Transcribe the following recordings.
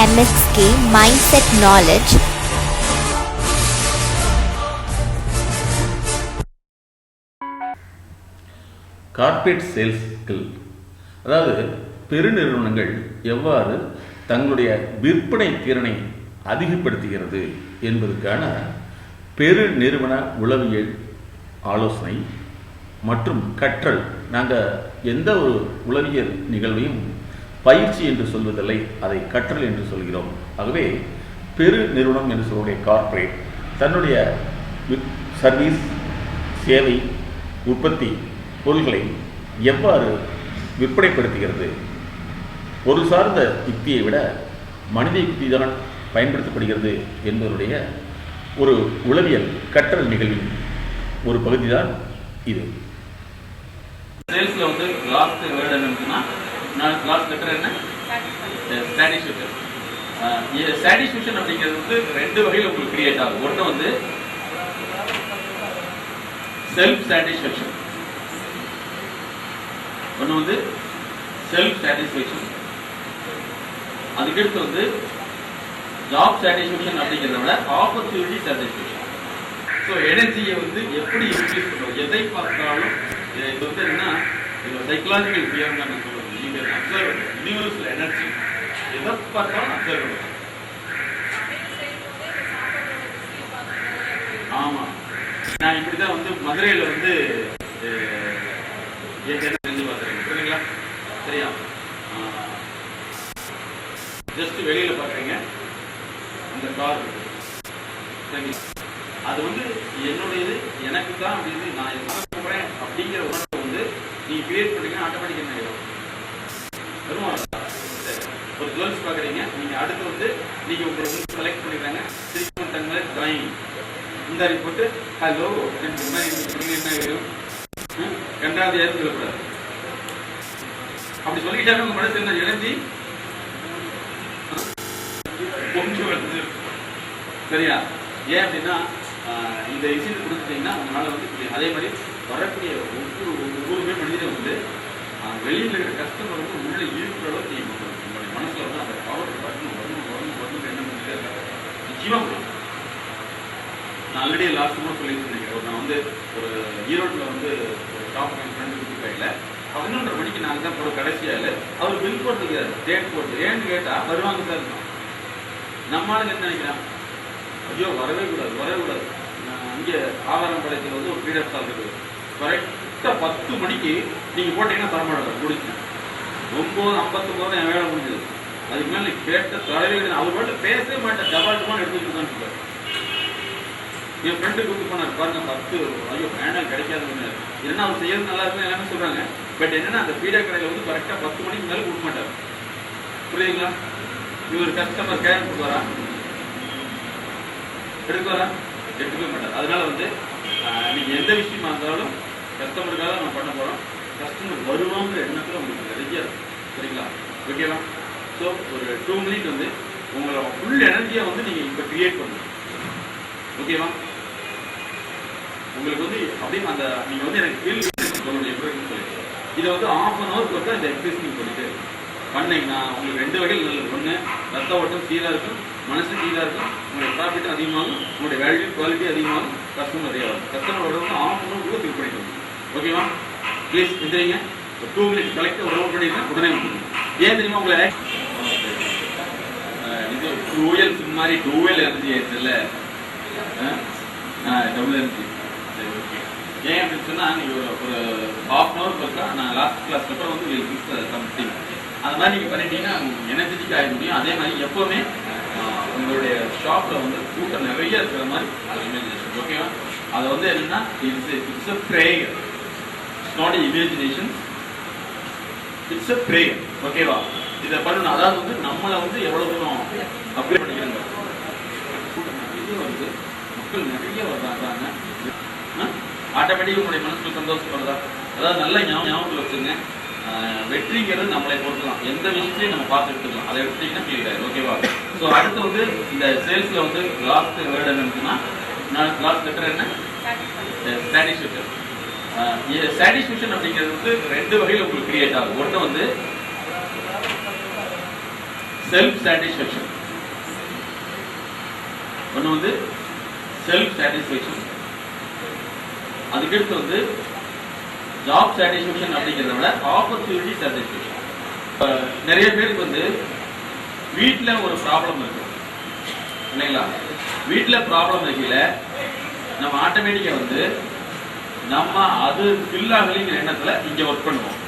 MSK Mindset Knowledge. Corporate sales skill, அதாவது பெருநிறுவனங்கள் எவ்வாறு தங்களுடைய விற்பனை திறனை அதிகப்படுத்துகிறது என்பதற்கான பெருநிறுவன உளவியல் ஆலோசனை மற்றும் கற்றல். நாங்கள் எந்த ஒரு உளவியல் நிகழ்வையும் பயிற்சி என்று சொல்வதில்லை, அதை கற்றல் என்று சொல்கிறோம். ஆகவே பெரு நிறுவனம் என்று சொல்லக்கூடிய கார்ப்பரேட் தன்னுடைய சர்வீஸ், சேவை, உற்பத்தி பொருள்களை எவ்வாறு விற்பனைப்படுத்துகிறது, பொருள் சார்ந்த யுக்தியை விட மனித யுக்தி தான் பயன்படுத்தப்படுகிறது என்பதனுடைய ஒரு உளவியல் கற்றல் நிகழ்வின் ஒரு பகுதி தான் இது. சேல்ஸில் வந்து லாஸ்ட் வேர்டு என்னன்னா, லாஸ்ட் லெட்டர் என்ன? சாட்டிஸ்ஃபேக்ஷன். சாட்டிஸ்ஃபேக்ஷன் அப்படிங்கிறது வந்து ரெண்டு வகையில் உங்களுக்கு கிரியேட் ஆகும். ஒன்று வந்து செல்ஃப் சாட்டிஸ்ஃபேக்ஷன், ஒன்று வந்து செல்ஃப் சாட்டிஸ்ஃபேக்ஷன். அதுக்கடுத்து வந்து ஜாப் சாட்டிஸ்ஃபேக்ஷன் அப்படிங்கிறத விட ஆப்பர்ச்சுனிட்டி சாட்டிஸ்ஃபேக்ஷன். ஸோ எனர்ஜியை வந்து எப்படி இன்க்ரீஸ் பண்ணுவோம், எதை பார்த்தாலும் இது வந்து என்னன்னா சைக்கலாஜிக்கல் ஃபியர் தான் சொல்லுவோம். நீங்கள் அப்சர்வ் யூனிவர்சல் எனர்ஜி, எதை பார்த்தாலும் அப்சர்வ் பண்ணுவோம். ஆமாம், நான் இப்படி தான் வந்து மதுரையில் வந்து சரிங்களா, சரியா, ஜஸ்ட் வெளியில பாக்குறீங்க அந்த கார் சரிங்களா, அது வந்து என்னுடையது, எனக்கு தான் அப்படின்னு நான் போறேன் அப்படிங்கிற உணர்வை வந்து நீங்க கிரியேட் பண்ணீங்கன்னா ஆட்டோமேட்டிக் என்ன ஆயிடும் வருமா? ஒரு கேர்ள்ஸ் பாக்குறீங்க, நீங்க அடுத்து வந்து நீங்க உங்களை செலக்ட் பண்ணிடுறாங்க, திருப்பி டிராயிங் இந்த போட்டு ஹலோ இந்த மாதிரி என்ன ஆயிடும், கண்டாவது யாரும் சொல்லக்கூடாது. அப்படி சொல்லிக்கிட்டாங்க உங்க மனசு என்ன இழந்தி கொஞ்சம் வந்து சரியா. ஏன் அப்படின்னா இந்த விஷயத்தை கொடுத்துட்டீங்கன்னா உங்களால வந்து அதே மாதிரி வரக்கூடிய ஒவ்வொருமே மனிதனை வந்து வெளியில் இருக்கிற கஸ்டமர் வந்து உள்ள ஈர்க்கிற அளவுக்கு நீங்கள் உங்களுடைய மனசுல வந்து அந்த பவர் வரணும் வரணும் வரணும் வரணும் என்ன பண்ணிட்டே இருக்காங்க. நிச்சயமா கொடுக்கும். நான் ஆல்ரெடி லாஸ்ட் கூட சொல்லிட்டு நினைக்கிறேன். நான் வந்து ஒரு ஈரோட்டில் வந்து ஒரு டாப் ஃப்ரெண்டு கொடுத்துருக்கையில் 11:30 மணிக்கு நாங்கள் தான் போகிற கடைசியால் அவர் பில் போட்டுருக்காரு, டேட் போட்டு. ஏன்னு கேட்டால் வருவாங்க சார். நம்மளால என்ன நினைக்கிறான், ஐயோ வரவே கூடாது வரவே கூடாது. இங்கே ஆவாரம்பாளையத்தில் வந்து ஒரு பீரியட் ஸ்டால் இருக்குது, கரெக்டாக 10 மணிக்கு நீங்கள் போட்டீங்கன்னா தரமாட்டாங்க முடிச்சு 9:59 என் வேலை முடிஞ்சது. அதுக்கு மேலே கேட்ட தலைவே அவர் மட்டும் பேசவே மாட்டேன், டபால்ட்டுமான எடுத்துக்கிட்டு தான் இருக்காரு. என் ஃப்ரெண்டு கூப்பிட்டு போனார், பாருங்க 10 ஐயோ வேண்டாம் கிடைக்காதுன்னு. ஏன்னா அவர் செய்யறது நல்லா இருக்குன்னு எல்லாமே சொல்கிறாங்க. பட் என்னன்னா அந்த பீடா கடையில் வந்து கரெக்டாக 10 மணிக்கு மேலே கொடுக்க மாட்டார். புரியுதுங்களா? இவர் கஸ்டமர் கேர் கொடுக்குவாரா, எடுக்குவாரா? எடுத்துக்கவே மாட்டார். அதனால வந்து நீங்கள் எந்த விஷயமா இருந்தாலும் கஸ்டமருக்காக நம்ம பண்ண போகிறோம். கஸ்டமர் வருவாங்கிற எண்ணத்தில் உங்களுக்கு நிறைய சரிங்களா, ஓகேவா? ஸோ ஒரு 2 மினிட் வந்து உங்களோட ஃபுல் எனர்ஜியாக வந்து நீங்கள் இப்போ கிரியேட் பண்ணணும், ஓகேவா? உங்களுக்கு வந்து அப்படின்னு அந்த நீங்கள் வந்து எனக்கு ஃபீல் சொல்லணும் எப்படி இருக்குன்னு சொல்லிட்டு இதை வந்து 1/2 hour பொறுத்தா இந்த எக்ஸசைஸ் நீங்கள் பண்ணிட்டு பண்ணீங்கன்னா உங்களுக்கு 2 வகையில் நல்லது. ஒன்று, ரத்த ஓட்டம் சீராக இருக்கும், மனசு சீராக இருக்கும், உங்களுடைய ப்ராஃபிட்டும் அதிகமாகும், உங்களுடைய வேல்யூ குவாலிட்டி அதிகமாகும், கஸ்டமர் நிறையாகும். கஸ்டமர் வரவங்க 1/2 hour கூட திங்க் பண்ணிட்டு ஓகேவா? ப்ளீஸ் எந்திரிங்க. ஒரு 2 மினிட்ஸ் கலெக்டாக ஒரு ரவுண்ட் பண்ணிடுங்க, உடனே வந்துடுங்க. ஏன் தெரியுமா உங்களை இது டூவல் மாதிரி டூவல் எனர்ஜி ஆயிடுச்சு இல்லை, டபுள் எனர்ஜி. சரி, ஓகே. ஏன் அப்படின்னு சொன்னால் நீங்கள் ஒரு 1/2 hour பார்த்தா நான் லாஸ்ட் கிளாஸ்க்கு அப்புறம் வந்து சம்திங் அது மாதிரி நீங்கள் பண்ணிட்டீங்கன்னா எனர்ஜெட்டிக் ஆகிட முடியும். அதே மாதிரி எப்போவுமே உங்களுடைய ஷாப்பில் வந்து கூட்டம் நிறைய இருக்கிற மாதிரி அது இமேஜினேஷன், ஓகேவா? அதை வந்து என்னென்னா it's a prayer, it's not imagination, it's a prayer, ஓகேவா? இதை பண்ணணும். அதாவது வந்து நம்மளை வந்து எவ்வளோ தூரம் அப்ளை பண்ணிக்கிறாங்க. கூட்டம் நிறைய வந்து மக்கள் நிறைய வர்றாங்க, ஆட்டோமேட்டிக்காக உங்களுடைய மனசுக்கு சந்தோஷப்படுறதா? அதாவது நல்ல ஞாபகத்தில் வச்சுங்க, வெற்றிங்கிறது நம்மளை பொறுத்துலாம். எந்த விஷயத்தையும் நம்ம பார்த்து எடுத்துக்கலாம், அதை எடுத்துட்டீங்கன்னா ஃபீல் ஆயிடும், ஓகேவா? ஸோ அடுத்து வந்து இந்த சேல்ஸில் வந்து லாஸ்ட் வேர்டு என்னன்னா, லாஸ்ட் லெட்டர் என்ன? சாட்டிஸ்ஃபேக்ஷன். சாட்டிஸ்ஃபேக்ஷன் அப்படிங்கிறது வந்து ரெண்டு வகையில் உங்களுக்கு கிரியேட் ஆகும். ஒன்று வந்து செல்ஃப் சாட்டிஸ்ஃபேக்ஷன், ஒன்று வந்து செல்ஃப் சாட்டிஸ்ஃபேக்ஷன், அதுக்கடுத்து வந்து ஜாப் சாட்டிஸ்ஃபேக்ஷன் அப்படிங்கிறத விட ஆப்பர்ச்சுனிட்டி சாட்டிஸ்ஃபேக்ஷன். நிறைய பேருக்கு வந்து வீட்டில் ஒரு ப்ராப்ளம் இருக்கு இல்லைங்களா? வீட்டில் ப்ராப்ளம் இருக்கல நம்ம ஆட்டோமேட்டிக்காக வந்து நம்ம அது ஃபில் ஆகலைங்கிற எண்ணத்தில் இங்கே ஒர்க் பண்ணுவோம்.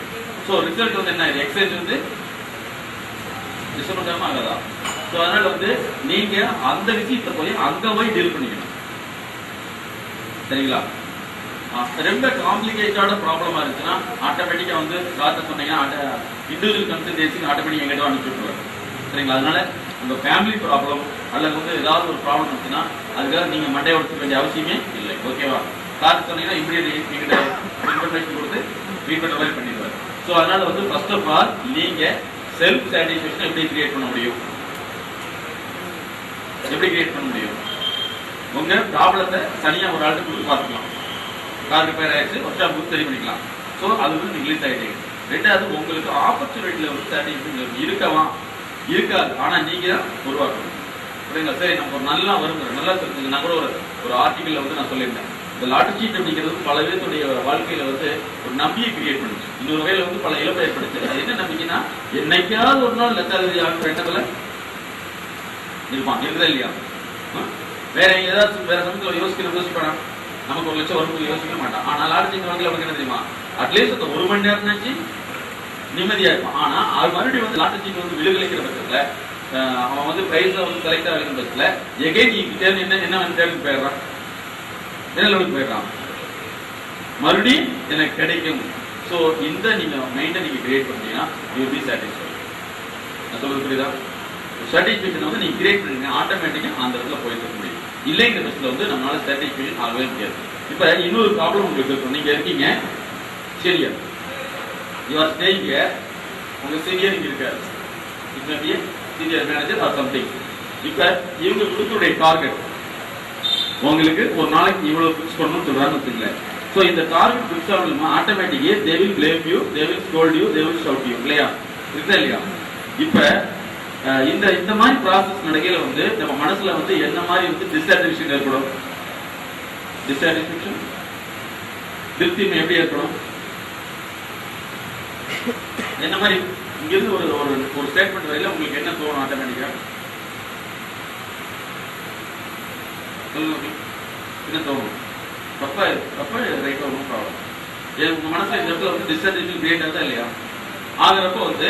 ஸோ ரிசல்ட் வந்து என்ன, எக்ஸசைஸ் வந்து டிஸ்டர்பன்ஸ் ஆகாதா? ஸோ அதனால வந்து நீங்க அந்த விஷயத்தை போய் அங்கே போய் டீல் பண்ணிக்கணும். சரிங்களா? ரொம்ப காம்ப்ளிகேட்டடான ப்ராப்ளமா இருந்துச்சுன்னா ஆட்டோமேட்டிக்காக வந்து டாக்டர் சொன்னீங்கன்னா இண்டிவிஜுவல் கன்சல்டேஷன் ஆட்டோமேட்டிக் எங்கிட்ட அனுப்பிச்சுடுவாங்க. சரிங்களா? அதனால உங்க ஃபேமிலி ப்ராப்ளம் அல்லது வந்து ஏதாவது ஒரு ப்ராப்ளம் இருந்துச்சுன்னா அதுக்காக நீங்க மண்டையை உடைக்க வேண்டிய அவசியமே இல்லை. ஓகேவா? டாக்டர் சொன்னீங்கன்னா இமீடியட்லி எங்கிட்ட இன்ஃபர்மேஷன் கொடுத்து ட்ரீட்மெண்ட் மாதிரி பண்ணிடுவார். ஸோ அதனால வந்து ஃபர்ஸ்ட் ஆஃப் ஆல் நீங்க செல்ஃப் சாட்டிஸ்ஃபேக்ஷன் எப்படி கிரியேட் பண்ண முடியும்? எப்படி கிரியேட் பண்ண முடியும்? உங்க ப்ராப்ளத்தை தனியா ஒரு ஆளுக்கு கொடுத்து பார்த்துக்கலாம். கார் ரிப்பேர் ஆயிடுச்சு, ஒர்க் ஷாப் கொடுத்து சரி பண்ணிக்கலாம். ஸோ அது வந்து நீங்க ரிலீஸ் ஆகிட்டீங்க. ரெண்டாவது உங்களுக்கு ஆப்பர்ச்சுனிட்டியில் வந்து சாட்டிஸ்ஃபேக்ஷன் இருக்கவா இருக்காது, ஆனா நீங்க தான் உருவாக்கணும். சரிங்களா? சரி, நம்ம ஒரு நல்லா வருங்க, நல்லா தெரிஞ்சுங்க. நான் கூட ஒரு ஆர்டிக்கல்ல வந்து நான் சொல்லியிருந்தேன், இந்த லாட்டரி சீட் அப்படிங்கிறது பல பேருடைய வாழ்க்கையில வந்து ஒரு நம்பிக்கை கிரியேட் பண்ணுச்சு. இன்னொரு வகையில வந்து பல இழப்பை ஏற்படுச்சு. அது என்ன நம்பிக்கைன்னா, என்னைக்காவது ஒரு நாள் லட்சாதிபதி ஆகிற எண்ணத்துல இருப்பான், இருக்குதா இல்லையா? வேற ஏதாவது வேற சமயத்தில் யோசிப்பானா? நமக்கு 1 லட்சம் வரும்போது யோசிக்க மாட்டான். ஆனால் லாட்டரி வாங்கல அவனுக்கு என்ன தெரியுமா, அட்லீஸ்ட் அந்த 1 மணி நேரம்னாச்சு நிம்மதியா இருப்பான். ஆனா அது மறுபடியும் வந்து லாட்டரி சீட் வந்து விழுகலைக்கிற பட்சத்துல அவன் வந்து பிரைஸ்ல வந்து செலக்ட் ஆகிற பட்சத்துல எகைன் என்ன தேர்ந்து போயிடுறான், என்ன லெவலுக்கு போயிடுறான், மறுபடியும் எனக்கு கிடைக்கும். ஸோ இந்த நீங்க மைண்டை நீங்க கிரியேட் பண்ணீங்கன்னா யூ வில் பி சாட்டிஸ்ஃபைட். நான் சொல்றது புரியுதா? சாட்டிஸ்ஃபேக்ஷன் வந்து நீங்க கிரியேட் பண்ணீங்க, ஆட்டோமேட்டிக்கா அந்த இடத்துல போயிட்டு முடியும். இல்லைங்கிற பட்சத்தில் வந்து நம்மளால சாட்டிஸ்ஃபேக்ஷன் ஆகவே முடியாது. இப்ப இன்னொரு ப்ராப்ளம் உங்களுக்கு இருக்கும். நீங்க இருக்கீங்க சரியா, யூ ஆர் ஸ்டேயிங் ஹியர், உங்க சீனியர் இங்க இருக்காரு, it may be senior manager or something. இப்ப இவங்க கொடுக்கக்கூடிய டார்கெட் உங்களுக்கு ஒரு நாளைக்கு இவ்வளவு ஃபிக்ஸ் பண்ணணும்னு சொல்றாங்கன்னு வச்சுக்கல. ஸோ இந்த டார்கெட் ஃபிக்ஸ் ஆகணுமா ஆட்டோமேட்டிக்கே they will blame you, they will scold you, they will shout you, இல்லையா? இருக்குதா இல்லையா? இப்ப இந்த மாதிரி ப்ராசஸ் நடக்கையில வந்து நம்ம மனசுல வந்து என்ன மாதிரி வந்து டிஸ்சாட்டிஸ்ஃபேக்ஷன் ஏற்படும்? டிஸ்சாட்டிஸ்ஃபேக்ஷன், திருப்திமை எப்படி ஏற்படும்? என்ன மாதிரி இங்கிருந்து ஒரு ஸ்டேட்மெண்ட் வரையில உங்களுக்கு என்ன தோணும் ஆட்டோமேட்டிக்கா? சொல்லுங்க, என்ன தோணும்? தப்பா ரைட் ஆகும் ப்ராப்ளம். உங்க மனசுல இந்த இடத்துல வந்து டிஸ்சாட்டிஸ்ஃபேக்ஷன் கிரியேட் ஆகுதா இல்லையா? ஆகிறப்போ வந்து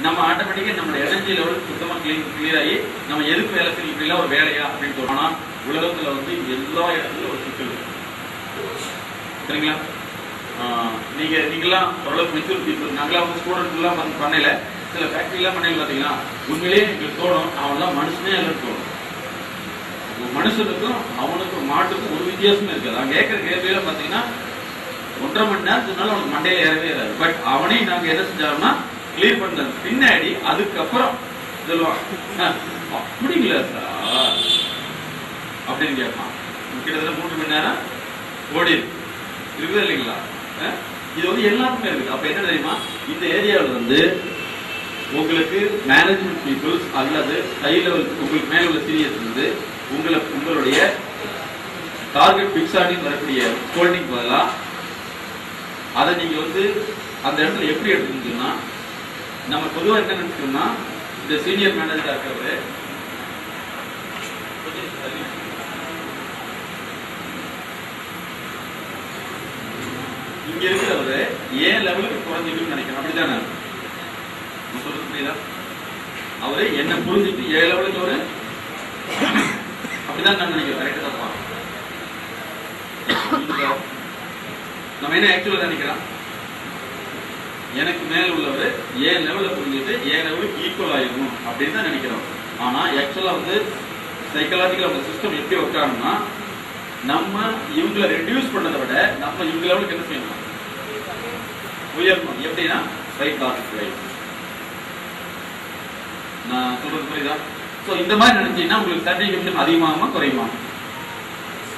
நம்ம ஆட்டோமேட்டிக்கா நம்ம எனர்ஜி லெவல் சுத்தமா கிளியர் ஆகி நம்ம எதுக்கு வேலை செய்யும், இப்படிலாம் ஒரு வேலையா அப்படின்னு தோணும்னா உலகத்துல வந்து எல்லா இடத்துலயும் ஒரு சிக்கல் இருக்கு. சரிங்களா? நீங்கெல்லாம் ஓரளவுக்கு மெச்சூர் பீப்புள். நாங்களாம் வந்து ஸ்டூடெண்ட் எல்லாம் வந்து பண்ணல, சில ஃபேக்டரிலாம் பண்ணல. பார்த்தீங்கன்னா உண்மையிலேயே எங்களுக்கு தோணும், அவன்லாம் மனுஷனே எல்லாம் தோணும். மனுஷனுக்கும் அவனுக்கும் மாட்டுக்கும் ஒரு வித்தியாசமே இருக்காது. அவங்க கேட்கிற கேள்வியெல்லாம் பார்த்தீங்கன்னா 1.5 மணி நேரத்துனால அவனுக்கு மண்டையில ஏறவே ஏறாது. பட் அவனையும் நாங்கள் என்ன செஞ்சாலும்னா கிளியர் பண்ணது பின்னாடி அதுக்கப்புறம் சொல்லுவான், அப்படிங்களா சார் அப்படின்னு கேட்பான். கிட்டத்தட்ட 3 மணி நேரம் ஓடி இருக்குது இல்லைங்களா? இது வந்து எல்லாருக்குமே இருக்குது. அப்ப என்ன தெரியுமா, இந்த ஏரியாவில் வந்து உங்களுக்கு மேனேஜ்மெண்ட் பீப்புள்ஸ் அல்லது ஹை லெவல் உங்களுக்கு மேல உள்ள சீனியர்ஸ் வந்து உங்களுடைய டார்கெட் பிக்ஸ் ஆகி வரக்கூடிய ஹோல்டிங் பதிலா அதை நீங்க வந்து அந்த இடத்துல எப்படி எடுத்துக்கிட்டீங்கன்னா, நம்ம பொதுவாக என்ன நினைச்சோம்னா இந்த சீனியர் மேனேஜரா இருக்கிறவரு இங்க இருக்கிறவரு ஏன் லெவலுக்கு குறைஞ்சிக்கணும்னு நினைக்கிறேன். அப்படித்தானே சொல்றது புரியுதா? அவரு என்ன புரிஞ்சுட்டு 7 லெவலுக்கு அவரு அப்படிதான் நான் நினைக்கிறேன். கரெக்டா தான் நம்ம என்ன ஆக்சுவலா நினைக்கிறோம், எனக்கு மேல உள்ளவர் ஏன் லெவல புரிஞ்சுட்டு ஏன் லெவலுக்கு ஈக்குவல் ஆயிடணும் அப்படின்னு தான் நினைக்கிறோம். ஆனா ஆக்சுவலா வந்து சைக்கலாஜிக்கல் அந்த சிஸ்டம் எப்படி ஒர்க் ஆகணும்னா, நம்ம இவங்களை ரெடியூஸ் பண்ணதை விட நம்ம இவங்க லெவலுக்கு என்ன செய்யணும், உயரணும். எப்படின்னா ரைட் டார்கெட் ரைட். நான் சொல்றது புரியுதா? ஸோ இந்த மாதிரி நினைச்சீங்கன்னா உங்களுக்கு சாட்டிஸ்ஃபேக்ஷன் அதிகமாகுமா குறையுமா?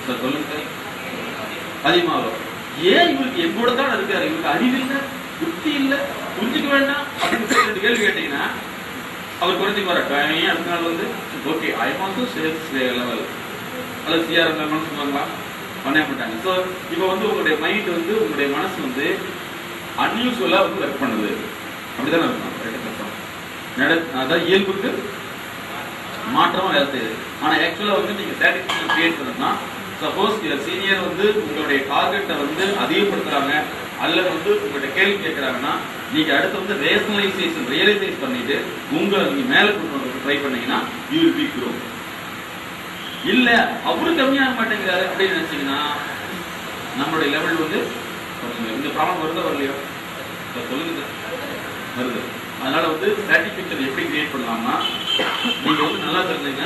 சார் சொல்லுங்க சார். அதிகமாகும். ஏன் இவருக்கு எங்கூட தான் இருக்காரு, இவருக்கு அறிவு இல்லை, புத்தி இல்லை, புரிஞ்சுக்க வேண்டாம் அப்படின்னு கேள்வி கேட்டீங்கன்னா அவர் குறைஞ்சிக்கு வர அடுத்த நாள் வந்து okay I want to sales level அல்லது சிஆர்எம் மனசு சொல்லுவாங்களா? பண்ண மாட்டாங்க. ஸோ இப்போ வந்து உங்களுடைய மைண்ட் வந்து உங்களுடைய மனசு வந்து அன்யூஸ்வலாக வந்து ஒர்க் பண்ணுது அப்படிதானே இருக்கும். அதான் இயல்புக்கு மாற்றமா வேலை செய்யுது. ஆனால் ஆக்சுவலாக வந்து நீங்கள் சாட்டிஸ்ஃபேக்ஷன் கிரியேட் பண்ணணும்னா சப்போஸ் சீனியர் வந்து உங்களுடைய டார்கெட்டை வந்து அதிகப்படுத்துறாங்க அல்லது வந்து உங்கள்கிட்ட கேள்வி கேட்குறாங்கன்னா நீங்க அடுத்து வந்து ரியலைசைஸ் பண்ணிட்டு உங்களை நீங்க மேலே கொண்டு ட்ரை பண்ணீங்கன்னா யூ வில் பி க்ரோ. இல்ல அவரு கம்மியாக மாட்டேங்கிறாரு அப்படின்னு நினைச்சீங்கன்னா நம்மளுடைய லெவல் வந்து இந்த ப்ராப்ளம் வருதா வரலையோ சொல்லுங்க வருது. அதனால வந்து சாட்டிஸ்ஃபேக்ஷன் எப்படி கிரியேட் பண்ணலாம்னா நீங்க வந்து நல்லா தெரிஞ்சுங்க.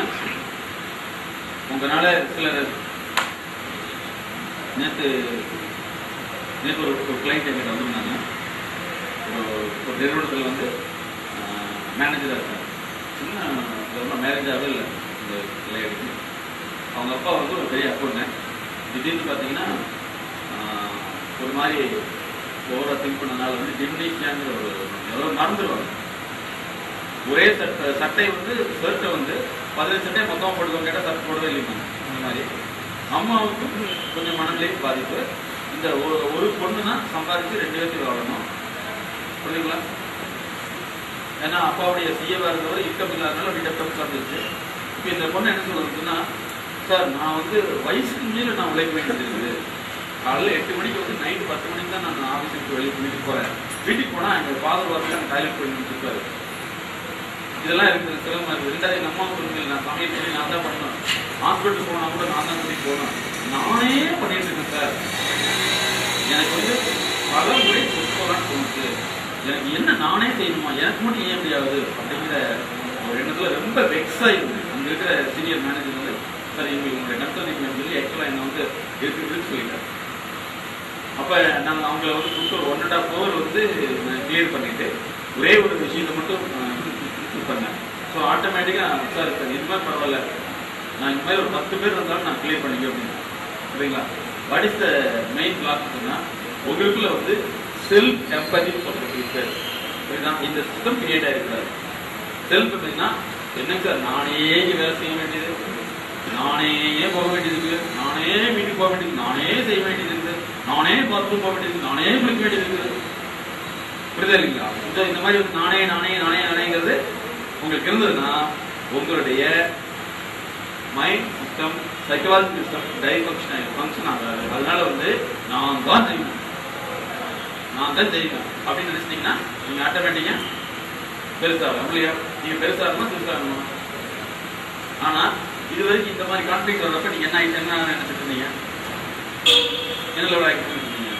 உங்களால சிலர் நேற்று ஒரு கிளைண்ட் எங்கிட்ட வந்துருந்தாங்க. ஒரு நிறுவனத்தில் வந்து மேனேஜராக இருக்காங்க. சின்ன மேரேஜாகவே இல்லை இந்த லேடிக்கு. அவங்க அப்பா வந்து ஒரு பெரிய அக்கௌண்ட். திடீர்னு பார்த்தீங்கன்னா ஒரு மாதிரி ஓவராக திங்க் பண்ணனால வந்து டிம்னிஷியாங்கிற ஒரு எவ்வளோ மறந்துடுவாங்க. ஒரே சட்டை வந்து ஷர்ட்டை வந்து 15 சட்டையை மொத்தமாக போடுவோம் கேட்டால் சட்டை போடவே இல்லைங்க. அந்த மாதிரி அம்மாவுக்கு கொஞ்சம் மனநிலையும் பாதிப்பு. இந்த ஒரு பொண்ணு தான் சம்பாதிச்சு 2 பேருக்கு வாழணும். புரியுதுங்களா? ஏன்னா அப்பாவுடைய சிஏவாக இருந்தவர் இன்கம் இல்லாதனால அப்படி டெப்டம் சார்ந்துச்சு. இப்போ இந்த பொண்ணு என்ன சொல்லுதுன்னா, சார் நான் வந்து வயசுக்கு மீறி நான் உழைக்க வேண்டியது இருக்குது. காலையில் 8 மணிக்கு வந்து நைட்டு 10 மணிக்கு தான் நான் ஆஃபீஸுக்கு வீட்டுக்கு போகிறேன். வீட்டுக்கு போனால் எங்கள் ஃபாதர் வாரத்தில் எனக்கு டாய்லெட் போய் முடிச்சிருப்பாரு. இதெல்லாம் இருக்குது. சிரமமாக இருக்குது. 2வது எங்கள் அம்மா சொல்லுங்க, நான் சமையல் பண்ணி நான் தான் பண்ணணும். ஹாஸ்பிட்டல் போனால் கூட நான் தான் கூட்டிகிட்டு போகணும். நானே பண்ணிட்டு இருக்கேன் சார். எனக்கு வந்து பல முறை போகலான்னு தோணுச்சு. எனக்கு என்ன நானே செய்யணுமா, எனக்கு மட்டும் ஏன் முடியாது அப்படிங்கிற ஒரு எண்ணத்தில் ரொம்ப வெக்ஸ் ஆகிருந்தேன். அங்கே இருக்கிற சீனியர் மேனேஜர் வந்து சார் உங்களுடைய கன்சல்டிங் சொல்லி ஆக்சுவலாக என்னை வந்து இருக்குன்னு சொல்லிட்டார். அப்போ நாங்கள் அவங்கள வந்து கொடுத்து ஒரு 1.5 hour வந்து கிளியர் பண்ணிட்டு ஒரே ஒரு விஷயத்தை மட்டும் பண்ணேன். ஸோ ஆட்டோமேட்டிக்காக சார் இது மாதிரி பரவாயில்ல, நான் இந்த மாதிரி ஒரு 10 பேர் இருந்தாலும் நான் கிளியர் பண்ணிக்க அப்படின்னு. சரிங்களா? வாட் இஸ் த மெயின் பிளாக்னா உங்களுக்குள்ள வந்து செல்ஃப் எம்பதின்னு சொல்றது. சரிதான்? இந்த சிஸ்டம் கிரியேட் ஆகிருக்கிறாரு. செல்ஃப் எப்படின்னா என்னங்க சார், நானே வேலை செய்ய வேண்டியது, நானே போக வேண்டியது இருக்குது, நானே வீட்டுக்கு போக வேண்டியது, நானே செய்ய வேண்டியது இருக்குது, நானே பாத்ரூம் போக வேண்டியது, நானே குளிக்க வேண்டியது இருக்குது. புரியுதா இல்லைங்களா? இந்த மாதிரி வந்து நானே நானே நானே நானேங்கிறது உங்களுக்கு இருந்ததுன்னா உங்களுடைய mind system psychological system function ஆகாது. அதனால வந்து நான் தான் செய்யணும் அப்படின்னு நினைச்சிட்டீங்கன்னா நீங்க ஆட்டோமேட்டிக்கா பெருசாகும். இல்லையா? நீங்க பெருசாகணும் சிறுசாகணும். ஆனா இது வரைக்கும் இந்த மாதிரி கான்ஃபிளிக்ட் வர்றப்ப நீங்க என்ன நினைச்சிட்டு இருந்தீங்க? என்ன லெவல் ஆகிட்டு இருக்கீங்க?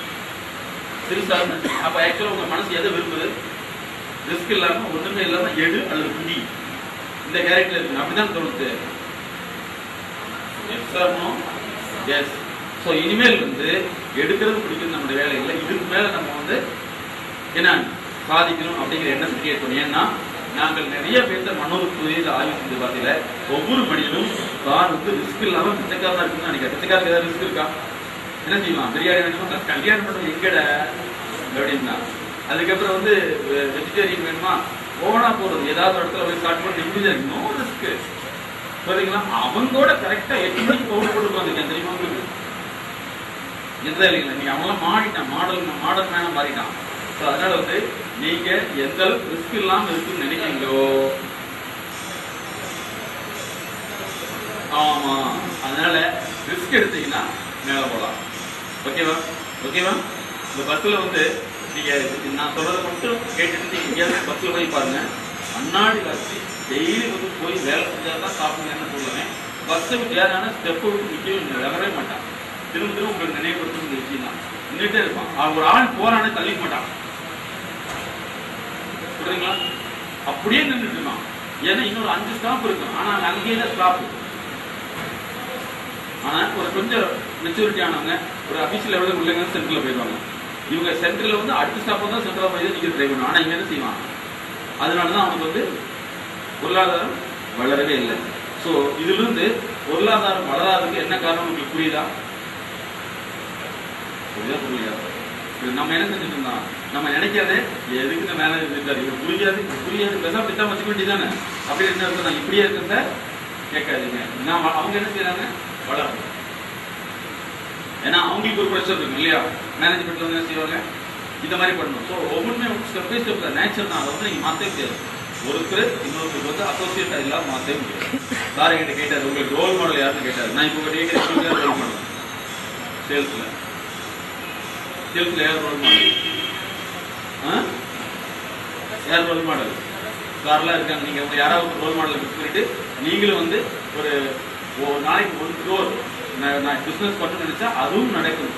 சிறுசாகணும். அப்ப ஆக்சுவலா உங்க மனசு எதை விரும்புது? ரிஸ்க் இல்லாம ஒண்ணுமே இல்லாம எடு அல்லது குடி இந்த கேரக்டர் இருக்கு. அப்படிதான் தோணுது. எஸ். ஸோ இனிமேல் வந்து எடுக்கிறது பிடிக்கிறது நம்மளுடைய வேலை இல்லை. இதுக்கு மேல நம்ம வந்து என்ன சாதிக்கணும் அப்படிங்கிற எண்ணம் கிரியேட் பண்ணி. ஏன்னா நாங்கள் நிறைய பேர்த்த மனோருத்துறையில் ஆய்வு செஞ்சு பார்த்தீங்க. ஒவ்வொரு மனிதனும் தான் வந்து ரிஸ்க் இல்லாம பிச்சைக்காரனா இருக்குன்னு நினைக்கிறேன். பிச்சைக்காரருக்கு ஏதாவது ரிஸ்க் இருக்கா? என்ன செய்வான்? பிரியாணி வேணுமா? கல்யாணம் பண்ணுறது எங்கட அப்படின்னா. அதுக்கப்புறம் வந்து வெஜிடேரியன் வேணுமா? ஓனா போறது ஏதாவது இடத்துல போய் ஸ்டார்ட் பண்ணி இண்டிவிஜுவல் நோ ரிஸ்க். சரிங்களா? அவங்களோட கரெக்டா 8 மணிக்கு பவுடர் போட்டுருவாங்க. தெரியுமா உங்களுக்கு? எந்த இல்லைங்களா? நீங்க அவங்களாம் மாறிட்டான், மாடல் மேனா மாறிட்டான். ஸோ அதனால வந்து நீங்க எந்த அளவுக்கு ரிஸ்க் இல்லாம இருக்குன்னு நினைக்கிறீங்களோ, ஆமா, அதனால ரிஸ்க் எடுத்தீங்கன்னா மேல போகலாம். ஓகேவா? இந்த பஸ்ல வந்து நீங்க நான் சொல்றதை மட்டும் கேட்டுட்டு நீங்க எங்கேயாவது பஸ்ல போய் பாருங்க. அண்ணாடி காட்சி டெய்லி வந்து போய் வேலை செஞ்சாதான் சாப்பிடுங்கன்னு சொல்லுவேன். பஸ்ஸை விட்டு யாரான ஸ்டெப்பை விட்டு நிற்கவே வரவே மாட்டான். திரும்ப உங்களுக்கு நினைவுபடுத்தும் இந்த விஷயம் தான். நின்றுட்டே இருப்பான். ஒரு ஆள் போறானே தள்ளிக்க மாட்டான். புரியுதுங்களா? அப்படியே நின்றுட்டு இருக்கான். ஏன்னா இன்னொரு 5 ஸ்டாப் இருக்கும். ஆனா அங்கேயே தான் ஸ்டாப். ஆனா ஒரு கொஞ்சம் மெச்சூரிட்டி ஆனவங்க ஒரு அபிஷியல் லெவலில் உள்ளங்க சென்டர்ல போயிடுவாங்க. இவங்க சென்டர்ல வந்து அடுத்த ஸ்டாப் தான் சென்டர்ல போய் நீங்க ட்ரை பண்ணுவாங்க. ஆனா இங்க என்ன செய்வாங்க? அதனாலதான் அவனுக்கு வந்து பொருளாதாரம் வளரவே இல்லை. ஸோ இதுல இருந்து பொருளாதாரம் வளராதுக்கு என்ன காரணம் உங்களுக்கு புரியுதா? புரியுதா? நம்ம என்ன செஞ்சுட்டு இருந்தோம்? நம்ம நினைக்கிறதே எதுக்கு இந்த மேலே இருக்காரு, இவங்க புரியாது பேசா பித்தா வச்சுக்க வேண்டியதானே. அப்படி என்ன நான் இப்படியே இருக்கேன் சார் கேட்காதீங்க. அவங்க என்ன செய்யறாங்க? வளரும். ஏன்னா அவங்களுக்கு ஒரு ப்ரெஷர் இருக்கும் இல்லையா, மேனேஜ்மெண்ட்ல வந்து என்ன செய்வாங்க, இந்த மாதிரி பண்ணணும். ஸோ ஒவ்வொன்றுமே ஸ்டெப் பை ஸ்டெப் நேச்சர் தான், அதை வந்து நீங்கள் மாற்றவே முடியாது. ஒருத்தர் இன்னொருத்தருக்கு வந்து அசோசியேட் இல்லாமல் மாற்றவே முடியாது. சார் என்கிட்ட கேட்டார், உங்களுக்கு ரோல் மாடல் யாருன்னு கேட்டார். நான் இப்போ கேட்குறேன், ரோல் மாடல் சேல்ஸில் யார் ரோல் மாடல்? யார் ரோல் மாடல்? சார்லாம் இருக்காங்க. நீங்கள் யாராவது ரோல் மாடலை பிக் பண்ணிட்டு நீங்களும் வந்து ஒரு நாளைக்கு 1 crore நான் பிஸ்னஸ் பண்ணணும்னு நினைச்சா அதுவும் நடக்கும்.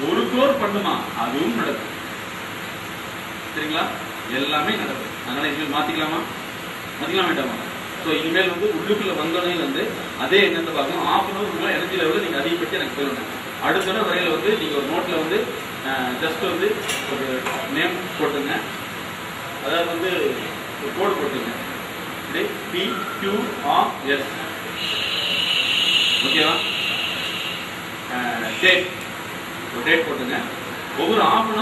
1 crore பண்ணுமா அதுவும் நடக்கும். சரிங்களா? எல்லாமே நடக்கும். அதனால இனிமேல் மாற்றிக்கலாம் வேண்டாமா? ஸோ இனிமேல் வந்து உள்ளுக்குள்ள வந்தோடனே வந்து அதே என்னென்னு பார்க்கணும். 1/2 hour எனர்ஜி லெவலில் நீங்கள் அதிகப்படுத்தி எனக்கு சொல்லணும். அடுத்த தடவை வரையில் வந்து நீங்கள் ஒரு நோட்டில் வந்து ஜஸ்ட் வந்து ஒரு நேம் போட்டுங்க, அதாவது வந்து ஒரு கோடு போட்டுங்க, PQRS. ஓகேவா? டேட் போட்டுங்க. ஒவ்வொரு 1/2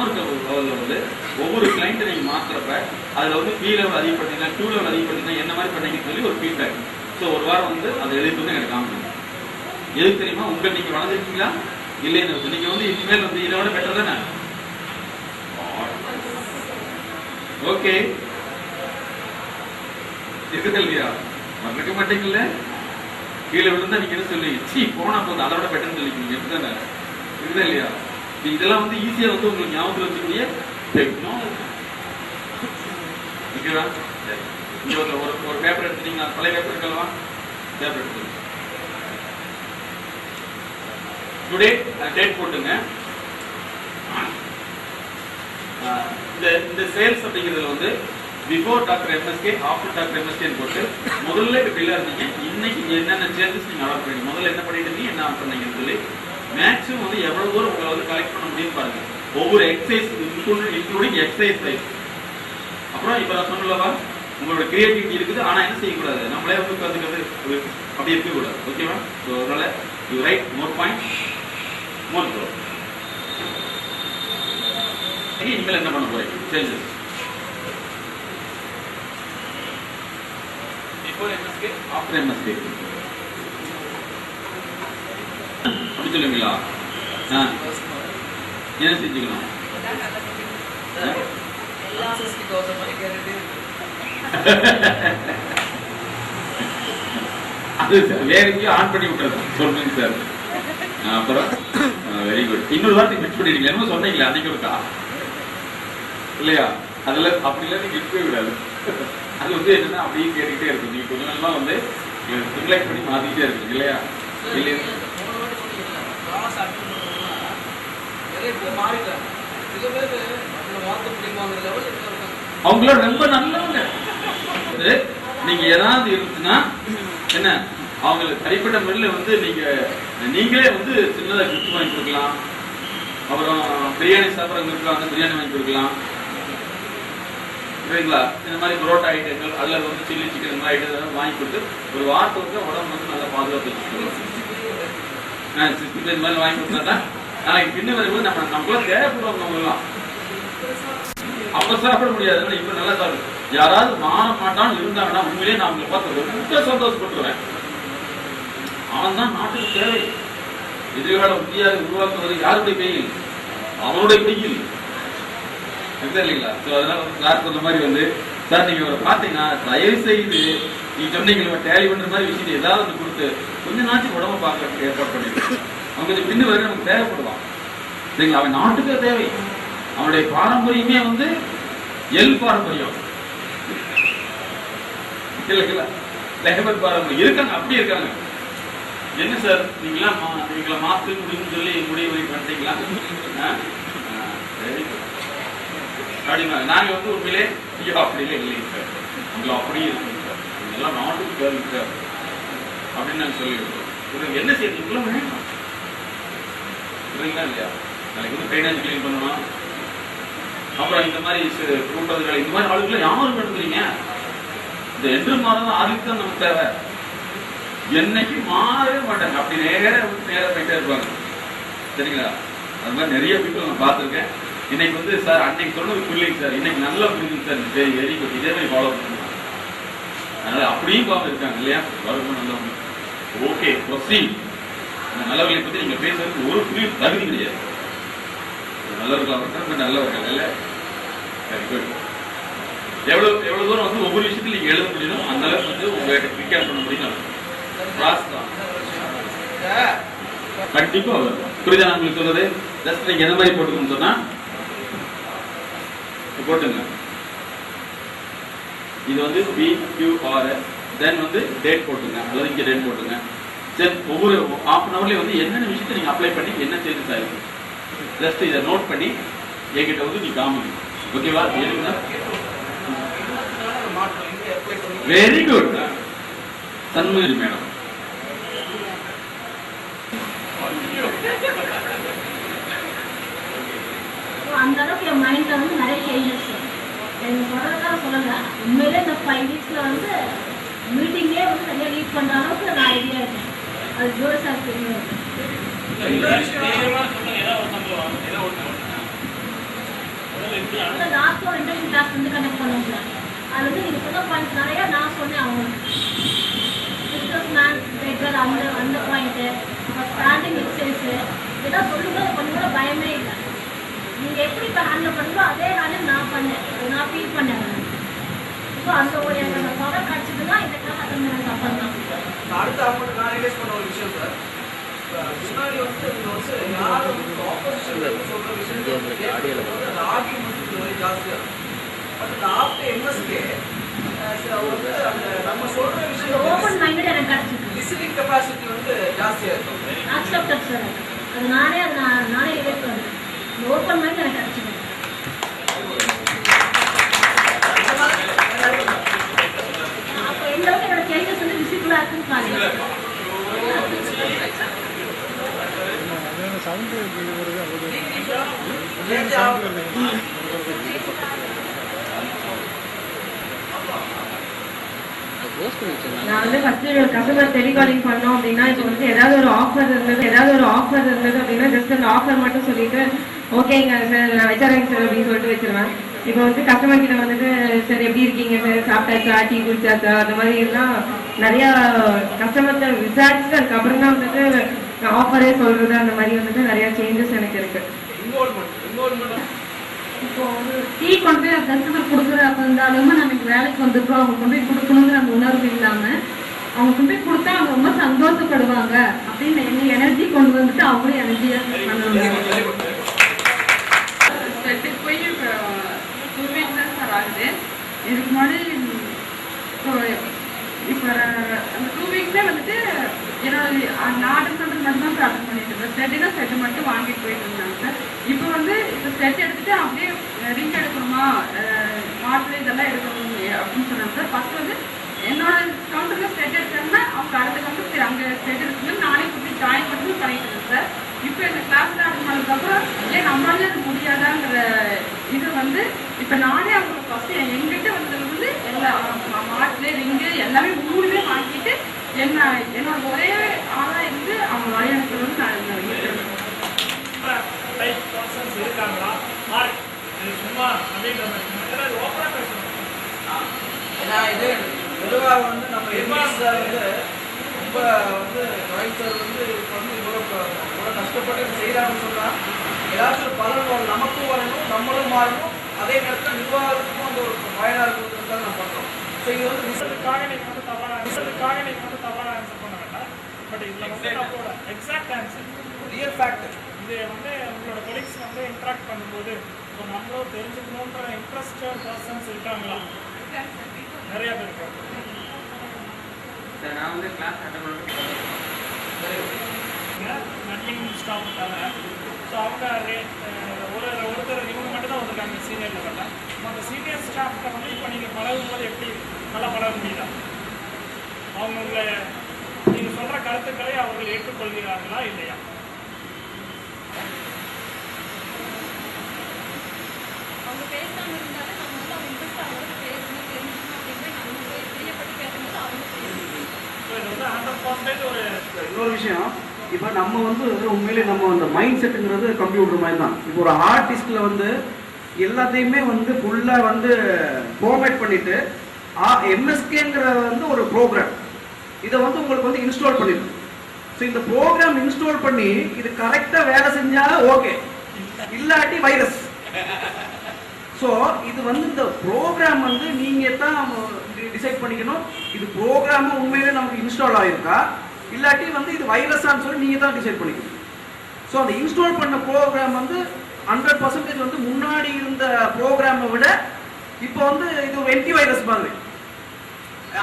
hour வந்து ஒவ்வொரு கிளைண்ட்டை நீங்கள் மாற்றுறப்ப அதில் வந்து P லெவல் அதிகப்படுத்தினா Q லெவல் அதிகப்படுத்தினா என்ன மாதிரி பண்ணீங்கன்னு சொல்லி ஒரு ஃபீட்பேக். ஸோ ஒரு வாரம் வந்து அதை எழுதி வந்து எனக்கு காமிக்கணும். எதுக்கு தெரியுமா? உங்கள் நீங்கள் வளர்ந்துருக்கீங்களா இல்லைன்னு நீங்கள் வந்து இனிமேல் வந்து இதை விட பெட்டர் தானே. ஓகே இருக்குது இல்லையா? மறக்க மாட்டீங்கல்ல? கீழே விழுந்தா நீங்க என்ன சொல்லுவீங்க? போனா போதும், அதை விட பெட்டர்னு சொல்லிக்கிறீங்க. எப்படிதானே இருக்குதா இல்லையா? இதெல்லாம் வந்து ஈஸியா வந்து உங்களுக்கு ஞாபகத்தில் வச்சுக்கூடிய டெக்னாலஜி. ஓகேவா? இங்க ஒரு பேப்பர் எடுத்துட்டீங்கன்னா, பழைய பேப்பர் இருக்கலாம், பேப்பர் எடுத்து டுடே டேட் போட்டுங்க. இந்த சேல்ஸ் அப்படிங்கிறதுல வந்து before doctor MSK, after doctor எம்எஸ்கேன்னு போட்டு முதல்ல இப்படிலாம் இருந்தீங்க, இன்னைக்கு என்னென்ன சேஞ்சஸ் நீங்கள் ஆர்டர் பண்ணீங்க, முதல்ல என்ன பண்ணிட்டு இருந்தீங்க, என்ன ஆர்டர் பண்ணீங்கன்னு சொல்லி மேக்ஸிமம் வந்து எவ்வளவு தூரம் உங்களை வந்து கலெக்ட் பண்ண முடியும்னு பாருங்க. ஒவ்வொரு எக்ஸசைஸ் இன்க்ளூடிங் எக்ஸசைஸ். அப்புறம் இப்போ நான் சொன்னலவா, உங்களோட கிரியேட்டிவிட்டி இருக்குது, ஆனால் என்ன செய்யக்கூடாது, நம்மளே வந்து கற்றுக்கிறது அப்படி இருக்கக்கூடாது. ஓகேவா? ஸோ அதனால you right more point more grow. இனிமேல் என்ன பண்ண போறீங்க? Changes before MSK, after MSK அப்படி சொல்லுவீங்களா? என்ன செஞ்சுக்கலாம்? அது வேற எங்கேயும் ஆன் பண்ணி விட்டுறது சொல்றீங்க சார். அப்புறம் வெரி குட். இன்னொரு வார்த்தை மிஸ் பண்ணிட்டீங்க. என்ன சொன்னீங்களா அன்னைக்கு இருக்கா இல்லையா? அதுல அப்படிலாம் நீங்க இருக்கவே விடாது. அது வந்து என்னன்னா அப்படியே கேட்டுக்கிட்டே இருக்கும். நீங்க கொஞ்ச நாளா வந்து ரிஃப்ளெக்ட் பண்ணி மாத்திக்கிட்டே இருக்கு இல்லையா? இல்லையா? அவங்கள ரொம்ப நல்லவங்க. நீங்க ஏதாவது இருந்துச்சுன்னா என்ன, அவங்களுக்கு தனிப்பட்ட முறையில் வந்து நீங்களே வந்து சின்னதா கிஃப்ட் வாங்கி கொடுக்கலாம். அப்புறம் பிரியாணி சாப்பிட்றவங்க இருக்கலாம், அந்த பிரியாணி வாங்கி கொடுக்கலாம். சரிங்களா? இந்த மாதிரி புரோட்டா ஐட்டங்கள் அதில் வந்து சில்லி சிக்கன் இந்த மாதிரி ஐட்டம் வாங்கி கொடுத்து ஒரு வாரத்துக்கு உடம்பு வந்து நல்லா பாதுகாப்பு வச்சுக்கலாம். இந்த மாதிரி வாங்கி கொடுத்தா நாளைக்கு பின்ன வரும்போது நம்மளாம் தேவைப்படுவாங்க. அவங்கெல்லாம் அப்ப சாப்பிட முடியாது, இப்ப நல்லா சாப்பிடும். யாராவது மாற மாட்டான்னு இருந்தாங்கன்னா உண்மையிலேயே நான் அவங்களை பார்த்து ரொம்ப சந்தோஷப்பட்டுருவேன். அவன் தான் நாட்டுக்கு தேவை. எதிர்கால இந்தியாவை உருவாக்குவது யாருடைய கையில்? அவனுடைய கையில் இல்லைங்களா? ஸோ அதனால சார் சொன்ன மாதிரி வந்து சார் நீங்க அவரை பார்த்தீங்கன்னா தயவு செய்து நீங்க சொன்னீங்க டேலி பண்ற மாதிரி விஷயத்தை ஏதாவது ஒன்று கொடுத்து கொஞ்ச நாளைக்கு உடம்பு பார்க்கறதுக்கு ஏற்பாடு பண்ணிருக்கோம். அவன் கொஞ்சம் பின்னு வரைக்கும் நமக்கு தேவைப்படுவான். சரிங்களா? அவன் நாட்டுக்கே தேவை. அவனுடைய பாரம்பரியமே வந்து பாரம்பரியம் இல்லைங்களா? லேபர் பாரம்பரியம் இருக்காங்க, அப்படி இருக்காங்க. என்ன சார் நீங்களா மாற்று முடியும்னு சொல்லி முடிவு பண்ணிட்டீங்களா? அப்படின்னா நாங்க வந்து உண்மையிலே அப்படியே இல்லைங்க சார், உங்களை அப்படியே இருக்குங்க சார், எல்லாம் நாட்டுக்கு தேவைங்க சார் அப்படின்னு நாங்கள் சொல்லியிருக்கோம். என்ன செய்யறதுக்குள்ள வேணும் இல்லைங்களா? இல்லையா? நாளைக்கு வந்து ட்ரைனேஜ் கிளீன் பண்ணணும். அப்புறம் இந்த மாதிரி கூட்டங்கள் இந்த மாதிரி ஆளுக்குள்ள யாரும் எடுக்கிறீங்க. இந்த என்று மாதம் அதுக்கு தான் நமக்கு தேவை. என்னைக்கு மாறவே மாட்டாங்க, அப்படி நேரம் போயிட்டே இருப்பாங்க. சரிங்களா? அது மாதிரி நிறைய பீப்புள் நான் பார்த்துருக்கேன். இன்னைக்கு வந்து சார் அன்னைக்கு சொன்னது புரியலைங்க சார், இன்னைக்கு நல்லா புரியுதுங்க சார், சரி வெரி குட், இதே மாதிரி ஃபாலோ பண்ணுவாங்க. அதனால அப்படியும் பார்த்து இருக்காங்க இல்லையா? கவர்மெண்ட் நல்லவங்க. Okay proceed. இந்த நல்லவர்களை பற்றி நீங்கள் பேசுறதுக்கு ஒரு புரிய தகுதி கிடையாது. நல்லவர்களாக இருந்தால் நல்லவர்கள் இல்லை. Very good. எவ்வளோ தூரம் வந்து ஒவ்வொரு விஷயத்தில் நீங்கள் எழுத முடியுமோ அந்த அளவுக்கு வந்து உங்கள்கிட்ட பிக்கப் பண்ண முடியும். கண்டிப்பாக வரும். புரியுதா உங்களுக்கு சொல்றது? ஜஸ்ட் நீங்கள் எந்த மாதிரி போட்டுக்கணும்னு சொன்னால் போட்டுங்க. இது வந்து PQRS, தென் வந்து டேட் போட்டுங்க, அல்லது இங்கே டேட் போட்டுங்க. தென் ஒவ்வொரு ஹாஃப் அன் ஹவர்லேயே வந்து என்னென்ன விஷயத்தை நீங்கள் அப்ளை பண்ணி என்ன சேஞ்சஸ் ஆகிருக்கு ஜஸ்ட் இதை நோட் பண்ணி என்கிட்ட வந்து நீ காமிங்க. ஓகேவா? Very good Shanmughi madam. அந்த அளவுக்கு என் மைண்ட்ல வந்து நிறைய சேஞ்சஸ் எனக்கு சொல்றதுக்காக சொல்லல. உண்மையிலே இந்த 5 வீக்ஸ்ல வந்து மீட்டிங்கே வந்து சரியா லீட் பண்ற அளவுக்கு நான் ஐடியா இருக்கேன். அது ஜோர் சார் தெரியும். லாஸ்ட் ஒரு இன்டர்வியூ கிளாஸ் வந்து கண்டக்ட் பண்ணுவாங்க. அது வந்து நீங்க சொன்ன பாயிண்ட் நிறைய நான் சொன்னேன். அவங்க பிஸ்னஸ் மேன் பேக்கர் அந்த பாயிண்ட் ஸ்டாண்டிங் எக்ஸசைஸ் இதெல்லாம் சொல்லும்போது அது கொஞ்சம் கூட பயமே இல்லை. நீங்கள் எப்படி இப்போ ஹேண்டில் பண்ணுறோ அதே ஹேண்டில் நான் பண்ணேன். நான் ஃபீல் பண்ணேன். ஸோ அந்த ஒரு எனக்கு அந்த பவர் கிடச்சிதுன்னா இந்த கிளாஸ் அட்டன் பண்ண அப்புறம் தான். அடுத்த அமௌண்ட் நான் ரிலைஸ் பண்ண ஒரு விஷயம் சார். முன்னாடி வந்து யாரும் வந்து ஆப்போசிஷன் சொல்கிற விஷயம் ஆர்கியூமெண்ட் ஜாஸ்தியாக இருக்கும். பட் இந்த ஆஃப்டர் MSK வந்து அந்த நம்ம சொல்கிற விஷயம் ஓப்பன் மைண்டட் எனக்கு கிடச்சிருக்கு. லிசனிங் கெப்பாசிட்டி வந்து ஜாஸ்தியாக இருக்கும். Accepted sir. அது நானே ரிலேட் பண்ணுறேன். இந்த ஓப்பன் மைண்ட் எனக்கு கிடச்சிருக்கு. அப்போ எந்த அளவுக்கு என்னோட சேஞ்சஸ் வந்து விசிபிளாக இருக்குன்னு பாருங்க. நான் வந்து ஃபர்ஸ்ட் கஸ்டமர் டெலிகாலிங் பண்ணோம் அப்படின்னா இப்போ வந்து ஏதாவது ஒரு ஆஃபர் இருந்தது அப்படின்னா ஜஸ்ட் அந்த ஆஃபர் மட்டும் சொல்லிட்டு ஓகேங்க சார் நான் வச்சுறேங்க சார் அப்படின்னு சொல்லிட்டு வச்சிருவேன். இப்போ வந்து கஸ்டமர் கிட்ட வந்துட்டு சார் எப்படி இருக்கீங்க சார், சாப்பிட்டாச்சா, டீ குடிச்சாச்சா, அந்த மாதிரி எல்லாம் நிறையா கஸ்டமர்கிட்ட விசாரிச்சுட்டு அதுக்கப்புறம் தான் வந்துட்டு ஆஃபரே சொல்றது. அந்த மாதிரி வந்துட்டு நிறைய சேஞ்சஸ் எனக்கு இருக்கு. இப்போ ஒரு டீ கொண்டு போய் கஸ்டமர் கொடுக்குறப்ப இருந்தாலுமே நமக்கு வேலைக்கு வந்துருக்கோம் அவங்க கொண்டு போய் கொடுக்கணுங்கிற அந்த உணர்வு இல்லாமல் அவங்க கொண்டு போய் கொடுத்தா அவங்க ரொம்ப சந்தோஷப்படுவாங்க அப்படின்னு என்ன எனர்ஜி கொண்டு வந்துட்டு அவங்களும் எனர்ஜியாக பண்ணுவாங்க. போய் 2 weeks தான் சார் ஆகுது. இதுக்கு முன்னாடி இப்போ அந்த 2 weeksலே வந்துட்டு என்னோட நான் ஆர்டர் பண்ணுறது மட்டும் தான் சார் அட்டன் பண்ணிட்டு இருந்தேன். செட்டுனா செட்டு மட்டும் வாங்கிட்டு போயிட்டு இருந்தாங்க சார். இப்போ வந்து இப்போ செட் எடுத்துட்டு அப்படியே ரிங் எடுக்கணுமா, மாட்டில் இதெல்லாம் எடுக்கணும் அப்படின்னு சொன்னாங்க சார். ஃபர்ஸ்ட் வந்து என்னோட கவுண்டரில் செட் எடுத்தேன்னா அவங்க அடுத்த கவுண்டர் சரி அங்கே செட் எடுக்கணும் நானே கூப்பிட்டு ஜாயின் பண்ணி பண்ணிட்டு இருந்தேன் சார். இப்போ இந்த கிளாஸில் அட்டன் பண்ணதுக்கப்புறம் ஏன் நம்மளால அது முடியாதாங்கிற இது வந்து இப்போ நானே அவங்களுக்கு ஃபஸ்ட்டு எங்கிட்ட வந்தது வந்து எல்லா மாட்டில் ரிங்கு எல்லாமே 3மே வாங்கிட்டு என்னோட ஒரே ஆளாக இருந்து அவங்க வரையணுக்கு வந்து நான் இருக்காங்களா சும்மா அப்படின்ற மாதிரி ஓப்பனாக பேசணும். ஏன்னா இது பொதுவாக வந்து நம்ம எம்எஸ் வந்து ரொம்ப வந்து ரைட்டர் வந்து இவ்வளோ கஷ்டப்பட்டு செய்கிறாங்கன்னு சொன்னால் ஏதாச்சும் பலன் வரும், நமக்கும் வரணும், நம்மளும் மாறணும், அதே நேரத்தில் நிர்வாகத்துக்கும் அந்த ஒரு பயனாக இருக்கிறது தான் நம்ம பண்ணுறோம். ஸோ இது வந்து ரிசல்ட்டுக்காக நீங்கள் வந்து தவறாக ஆன்சர் பண்ண வேண்டாம். பட் இதில் வந்து நம்மளோட எக்ஸாக்ட் ஆன்சர் ரியல் ஃபேக்ட் இது வந்து உங்களோட கொலீக்ஸ் வந்து இன்ட்ராக்ட் பண்ணும்போது இப்போ நம்மளும் தெரிஞ்சுக்கணுன்ற இன்ட்ரெஸ்டட் பர்சன்ஸ் இருக்காங்களா? நிறையா பேர் இருக்காங்க சார். நான் வந்து கிளாஸ் அட்டன் பண்ணுறேன் அட்மின் ஸ்டாஃப் இருக்காங்க. ஸோ அவங்க ஒருத்தர் இவங்க மட்டும் தான் வந்திருக்காங்க சீனியர் லெவலில். அந்த சீனியர் ஸ்டாஃப்கிட்ட வந்து இப்போ நீங்கள் பழகும் போது எப்படி நல்லா பழக முடியுதா? அவங்க உங்களை நீங்கள் சொல்கிற கருத்துக்களை அவர்கள் ஏற்றுக்கொள்கிறார்களா இல்லையா? அவங்க பேசாமல் இருந்தாலும் நம்ம வந்து அவங்க இன்ட்ரெஸ்ட் அவங்களுக்கு பேசணும் தெரிஞ்சுக்கணும் அப்படின்னு நம்ம தெரியப்பட்டு பேசும்போது அவங்க பேசணும். ஸோ இது வந்து 100% ஒரு இன்னொரு விஷயம், இப்போ நம்ம வந்து உண்மையிலே நம்ம அந்த மைண்ட் செட்டுங்கிறது கம்ப்யூட்டர் மாதிரி தான். இப்போ ஒரு ஆர்டிஸ்டில் வந்து எல்லாத்தையுமே வந்து ஃபுல்லாக வந்து ஃபார்மேட் பண்ணிவிட்டு MSKங்கிறது வந்து ஒரு ப்ரோக்ராம் இதை வந்து உங்களுக்கு வந்து இன்ஸ்டால் பண்ணிடும். ஸோ இந்த ப்ரோக்ராம் இன்ஸ்டால் பண்ணி இது கரெக்டா வேலை செஞ்சா ஓகே, இல்லாட்டி வைரஸ். ஸோ இது வந்து இந்த ப்ரோக்ராம் வந்து நீங்க தான் டிசைட் பண்ணிக்கணும். இது ப்ரோக்ராம் உண்மையிலே நமக்கு இன்ஸ்டால் ஆயிருக்கா இல்லாட்டி வந்து இது வைரஸான்னு சொல்லி நீங்க தான் டிசைட் பண்ணிக்கணும். ஸோ அந்த இன்ஸ்டால் பண்ண ப்ரோக்ராம் வந்து 100% வந்து முன்னாடி இருந்த ப்ரோக்ராமை விட இப்போ வந்து இது ஒரு என்டி வைரஸ் மாதிரி,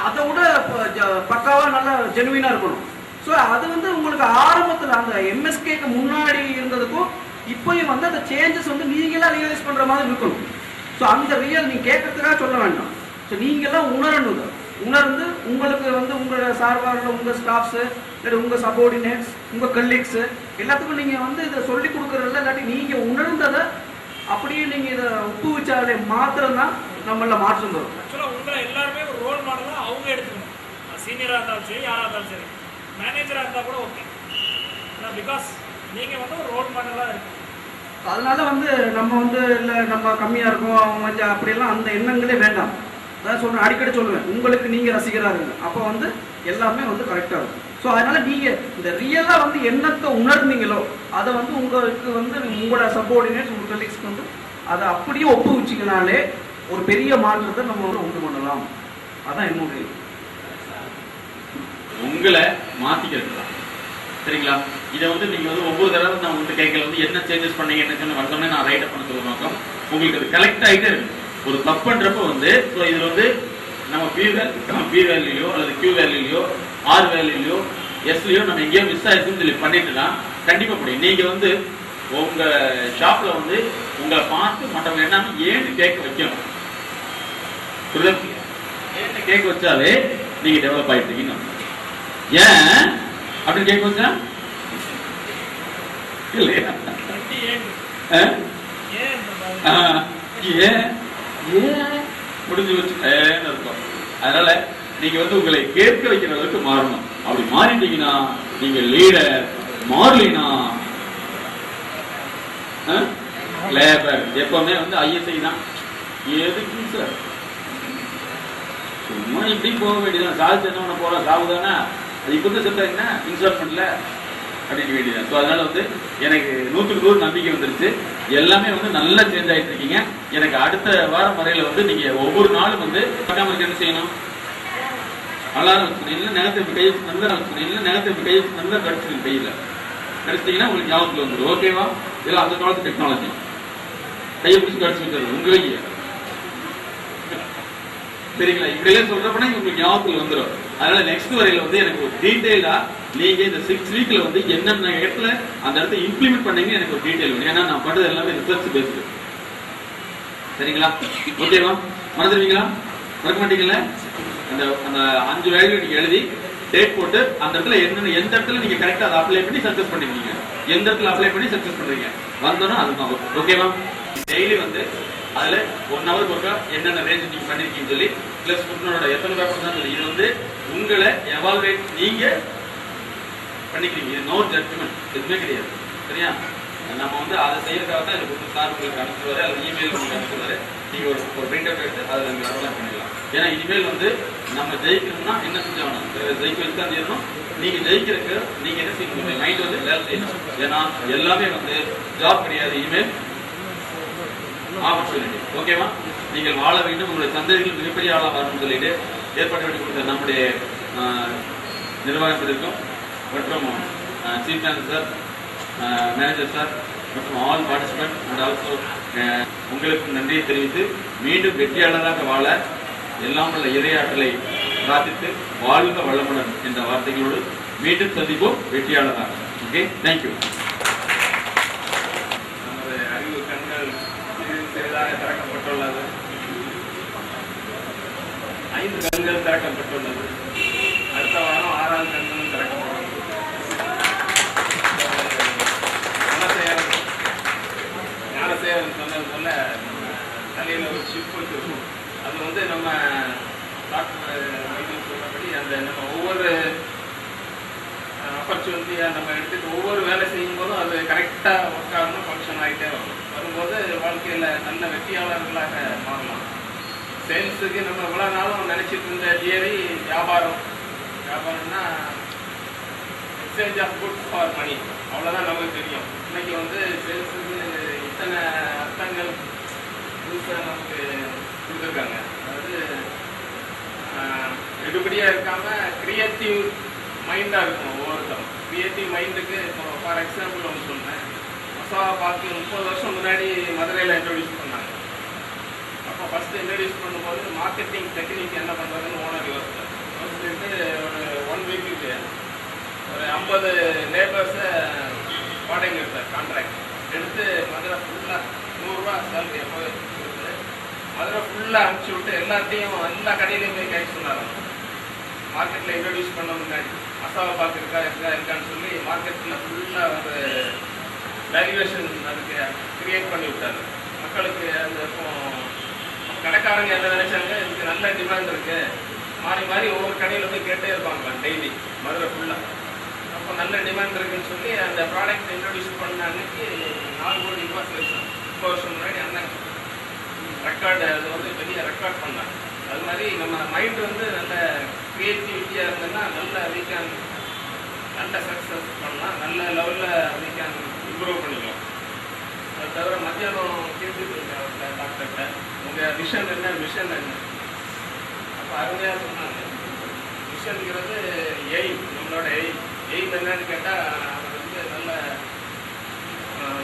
அதை விட பக்காவா நல்லா ஜெனுவினா இருக்கணும். ஸோ அது வந்து உங்களுக்கு ஆரம்பத்தில் அந்த எம்எஸ்கேக்கு முன்னாடி இருந்ததுக்கும் இப்போயும் வந்து அந்த சேஞ்சஸ் வந்து நீங்களா ரியலைஸ் பண்ற மாதிரி இருக்கணும். ஸோ அந்த ரியல் நீங்க கேட்கறதுக்காக சொல்ல வேண்டாம். ஸோ நீங்களாம் உணரணும். உணர்ந்து உங்களுக்கு வந்து உங்களோட சார்பாக உங்க ஸ்டாஃப்ஸு இல்லை உங்க சபார்டினேட்ஸ் உங்க கலீக்ஸ் எல்லாத்துக்கும் நீங்க வந்து இதை சொல்லி கொடுக்கறதில்ல, இல்லாட்டி நீங்க உணர்ந்ததை அப்படியே நீங்க இதை ஒப்புவிச்சாலே மாத்திரம் தான் நம்மள மாற்றம் வரும். ஆக்சுவலாக உங்களை எல்லாருமே ஒரு ரோல் மாடலாக அவங்க எடுத்துக்கணும். சீனியராக இருந்தாலும் சரி, யாராக இருந்தாலும் சரி, மேனேஜராக இருந்தால் கூட ஓகே. பிகாஸ் நீங்கள் வந்து ஒரு ரோல் மாடலாக இருக்கும். அதனால வந்து நம்ம வந்து இல்லை நம்ம கம்மியாக இருக்கோம் அவங்க கொஞ்சம் அப்படியெல்லாம் அந்த எண்ணங்களே வேண்டாம். அதான் சொல்கிறேன், அடிக்கடி சொல்லுவேன், உங்களுக்கு நீங்கள் ரசிகராக இருங்க, அப்போ வந்து எல்லாமே வந்து கரெக்டாக இருக்கும். ஸோ அதனால நீங்கள் இந்த ரியலாக வந்து என்னத்தை உணர்ந்தீங்களோ அதை வந்து உங்களுக்கு வந்து உங்களோட சப்போர்டினேட்ஸ் உங்கள் கலீக்ஸ்க்கு வந்து அதை அப்படியே ஒப்புவிச்சிங்கனாலே ஒரு பெரிய மாற்றத்தை நம்ம வந்து உண்டு பண்ணலாம். அதான் என்னுடைய உங்களை மாத்திக்கிறது தான். சரிங்களா? இதை வந்து நீங்க வந்து ஒவ்வொரு தடவை நான் வந்து கேட்கல வந்து என்ன சேஞ்சஸ் பண்ணீங்க என்ன சொன்ன வந்தோடனே நான் ரைட் பண்ண சொல்ல நோக்கம் உங்களுக்கு அது கலெக்ட் ஆகிட்டே இருக்கு. ஒரு தப்பு பண்றப்ப வந்து இதுல வந்து நம்ம பி வேல்யூலையோ அல்லது கியூ வேல்யூலையோ ஆர் வேல்யூலையோ எஸ்லையோ நம்ம எங்கேயோ மிஸ் ஆயிருக்குன்னு சொல்லி பண்ணிட்டுனா கண்டிப்பா முடியும். நீங்க வந்து உங்க ஷாப்ல வந்து உங்களை பார்த்து மற்றவங்க என்ன ஏன்னு கேட்க வைக்கணும். ஏன்னு கேட்க வச்சாலே நீங்க டெவலப் ஆயிட்டு இருக்கீங்க. ஏன் அப்படின்னு கேட்க வச்சா இல்லையா? முடிஞ்சு வச்சு இருக்கும். அதனால நீங்க வந்து உங்களை கேட்க வைக்கிற அளவுக்கு மாறணும். அப்படி மாறிட்டீங்கன்னா நீங்க லீடர், மாறலினா லேபர். எப்பவுமே வந்து ஐஎஸ்ஐ தான். எதுக்கு சார் சும்மா இப்படி போக வேண்டியதான். சாதிச்சு என்ன பண்ண போறோம்? சாவுதானே அது இப்போ தான் சொல்ற என்ன இன்ஸ்டால்மெண்ட்ல அப்படின்னு வேண்டியதான். ஸோ அதனால வந்து எனக்கு 100க்கு 100 நம்பிக்கை வந்துருச்சு. எல்லாமே வந்து நல்லா சேஞ்ச் ஆகிட்டு இருக்கீங்க. எனக்கு அடுத்த வாரம் வரையில வந்து நீங்க ஒவ்வொரு நாளும் வந்து பார்க்காம இருக்க என்ன செய்யணும்? அலாரம் வச்சுக்கணும். இல்லை நேரத்தை கையை நல்லா வச்சுக்கணும். இல்லை நேரத்தை கையை நல்லா கடிச்சிருக்கணும். கையில கடிச்சிட்டீங்கன்னா உங்களுக்கு ஞாபகத்தில் வந்துடும். ஓகேவா? இதெல்லாம் அந்த காலத்து டெக்னாலஜி. கையை பிடிச்சி கடிச்சு வச்சுருது உங்க கையை. சரிங்களா? இப்படியெல்லாம் சொல்றப்பனா உங்களுக்கு ஞாபகத்தில் வந்துடும். அதனால நெக்ஸ்ட் வரையில வந்து எனக்கு ஒரு டீட்டெயிலா நீங்க இந்த 6 வீக்ல வந்து என்னென்ன இடத்துல அந்த இடத்த இம்ப்ளிமெண்ட் பண்ணீங்க எனக்கு ஒரு டீட்டெயில் வேணும். ஏன்னா நான் பண்றது எல்லாமே ரிசர்ச் பேஸ்டு. சரிங்களா? ஓகேவா? மறந்துடுவீங்களா? மறக்க மாட்டீங்களா? அந்த 5 வேல்யூ நீங்க எழுதி டேட் போட்டு அந்த இடத்துல என்னென்ன எந்த இடத்துல நீங்க கரெக்டா அதை அப்ளை பண்ணி சக்சஸ் பண்ணிருக்கீங்க, எந்த இடத்துல அப்ளை பண்ணி சக்சஸ் பண்றீங்க வந்தோம்னா அதுதான். ஓகேவா? டெய்லி வந்து அதுல 1 ஹவர் ஒருக்கா என்னென்ன ரேஞ்ச் நீங்க பண்ணிருக்கீங்கன்னு சொல்லி பிளஸ் உங்களோட எத்தனை பேப்பர் தான் சொல்லி இது வந்து உங்களை எவால்வேட் நீங்க பண்ணிக்கிறீங்க. இது நோ ஜட்ஜ்மெண்ட் எதுவுமே கிடையாது. சரியா? நம்ம வந்து அதை செய்யறதுக்காக தான் எனக்கு சார் உங்களுக்கு அனுப்பிச்சுவாரு அல்லது இமெயில் உங்களுக்கு அனுப்பிச்சுவாரு. நீங்க ஒரு பிரிண்ட் அவுட் எடுத்து அதை நீங்க அப்ளை பண்ணிடலாம். ஏன்னா இனிமேல் வந்து நம்ம ஜெயிக்கணும்னா என்ன செஞ்சாகணும்? ஜெயிக்க வச்சு தான் செய்யணும். நீங்க ஜெயிக்கிறதுக்கு நீங்க என்ன செய்யணும்? மைண்ட் வந்து வேலை செய்யணும். ஏன்னா எல்லாமே வந்து ஜாப் கிடையாது, இனிமேல் ஆப்பர்ச்சுனிட்டி. ஓகேவா? நீங்கள் வாழ வேண்டும், உங்களுடைய சந்ததிகள் மிகப்பெரிய ஆளாக வரணும்னு சொல்லிட்டு ஏற்பாடு பண்ணி கொடுத்த நம்முடைய நிர்வாகத்திற்கும் மற்றும் chief manager sir, manager sir மற்றும் ஆல் பார்ட்டிசிபென்ட் அண்ட் ஆல்சோ உங்களுக்கு நன்றியை தெரிவித்து மீண்டும் வெற்றியாளராக வாழ எல்லாம் உள்ள இறையாற்றலை பிரார்த்தித்து வாழ்க வளமுடன் என்ற வார்த்தைகளோடு மீண்டும் சந்திப்போம் வெற்றியாளராக. Okay, thank you. நமது அறிவு கண்கள் சிறிதாக திறக்கப்பட்டுள்ளது. 5 கண்கள் திறக்கப்பட்டுள்ளது. அடுத்த வாரம் 6வது கண்களும் திறக்கப்படும். ஞானசேகரன் சொன்னது போல தலையில் ஒரு ஷிப் வச்சிருக்கோம். அது வந்து நம்ம டாக்டர் சொல்றபடி அந்த நம்ம ஒவ்வொரு ஆப்பர்ச்சுனிட்டியாக நம்ம எடுத்துட்டு ஒவ்வொரு வேலை செய்யும் போதும் அது கரெக்டாக ஒர்க் ஆகணும், ஃபங்க்ஷன் ஆகிட்டே வரும். வரும்போது வாழ்க்கையில் நல்ல வெற்றியாளர்களாக மாறலாம். சேல்ஸுக்கு நம்ம இவ்வளோ நாளும் நினச்சிட்டு இருந்த தியரி வியாபாரம்னா exchange of good for money, அவ்வளோதான் நமக்கு தெரியும். இன்னைக்கு வந்து சேல்ஸுக்கு இத்தனை அர்த்தங்கள் புதுசாக நமக்கு கொடுத்துருக்காங்க. அதாவது எடுபடியாக இருக்காமல் க்ரியேட்டிவ் மைண்டாக இருக்கும் ஒவ்வொருத்தரும். க்ரியேட்டிவ் மைண்டுக்கு இப்போ ஃபார் எக்ஸாம்பிள் ஒன்று சொல்கிறேன். மசாலா பாக்கு 30 வருஷம் முன்னாடி மதுரையில் இன்ட்ரடியூஸ் பண்ணாங்க. அப்போ ஃபஸ்ட்டு இன்ட்ரடியூஸ் பண்ணும்போது மார்க்கெட்டிங் டெக்னிக் என்ன பண்ணுறதுன்னு ஓனர் யோசித்தார். யோசிச்சுட்டு ஒரு 1 வீக்குக்கு ஒரு 50 லேபர்ஸை வாடகை எடுத்தார், கான்ட்ராக்ட் எடுத்து மதுரை ஃபுல்லாக 100 ரூபா சேலரி எப்போ கொடுத்து மதுரை ஃபுல்லாக அனுப்பிச்சி விட்டு எல்லாத்தையும் எல்லா கடையிலையும் போய் கை சொன்னாங்க. மார்க்கெட்டில் இன்ட்ரடியூஸ் பண்ண முன்னாடி மசாலா பாக்கு இருக்கான்னு சொல்லி மார்க்கெட்டில் ஃபுல்லாக ஒரு வேல்யூவேஷன் அதுக்கு கிரியேட் பண்ணி விட்டாரு. மக்களுக்கு அந்த இப்போ கடைக்காரங்க என்ன நினைச்சாங்க, இதுக்கு நல்ல டிமாண்ட் இருக்கு, மாறி மாறி ஒவ்வொரு கடையில் போய் கேட்டே இருப்பாங்க டெய்லி மதுரை ஃபுல்லாக. அப்போ நல்ல டிமாண்ட் இருக்குன்னு சொல்லி அந்த ப்ராடக்ட் இன்ட்ரடியூஸ் பண்ண அன்னைக்கு 4 கோடி ரூபாய் சேல்ஸ். 30 வருஷம் முன்னாடி அண்ணன் ரெக்கார்டு அது வந்து பெரிய ரெக்கார்ட் பண்ணாங்க. அது மாதிரி நம்ம மைண்ட் வந்து நல்ல க்ரியேட்டிவிட்டியாக இருந்ததுன்னா நல்ல வீக்கான் நல்ல சக்ஸஸ் பண்ணலாம், நல்ல லெவலில் வீக்கான் இம்ப்ரூவ் பண்ணிக்கலாம். அது தவிர மத்தியானம் கேட்டுட்டு இருக்கேன் டாக்டர்கிட்ட, உங்கள் விஷன் என்ன, விஷன் என்ன? அப்போ அருமையாக சொன்னாங்க. விஷன்ங்கிறது எய்ம், நம்மளோட எய்ம் என்னன்னு கேட்டால் அவர் வந்து நல்ல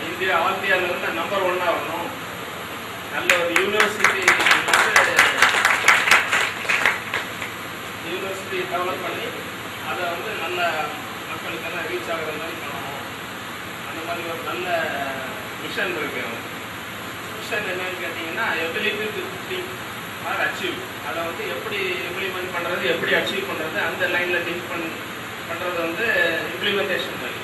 இந்தியா ஆல் இந்தியா லெவலில் நம்பர் 1 வரணும், நல்ல ஒரு யூனிவர்சிட்டி டெவலப் பண்ணி அதை வந்து நல்ல மக்களுக்கெல்லாம் ரீச் ஆகிற மாதிரி பண்ணணும். அந்த மாதிரி ஒரு நல்ல விஷன் இருக்கு. விஷன் என்னன்னு கேட்டிங்கன்னா ability to think or achieve, அதை வந்து எப்படி இம்ப்ளிமெண்ட் பண்ணுறது, எப்படி அச்சீவ் பண்ணுறது, அந்த லைனில் திங்க் பண்ணுறது வந்து இம்ப்ளிமெண்டேஷன் மாதிரி.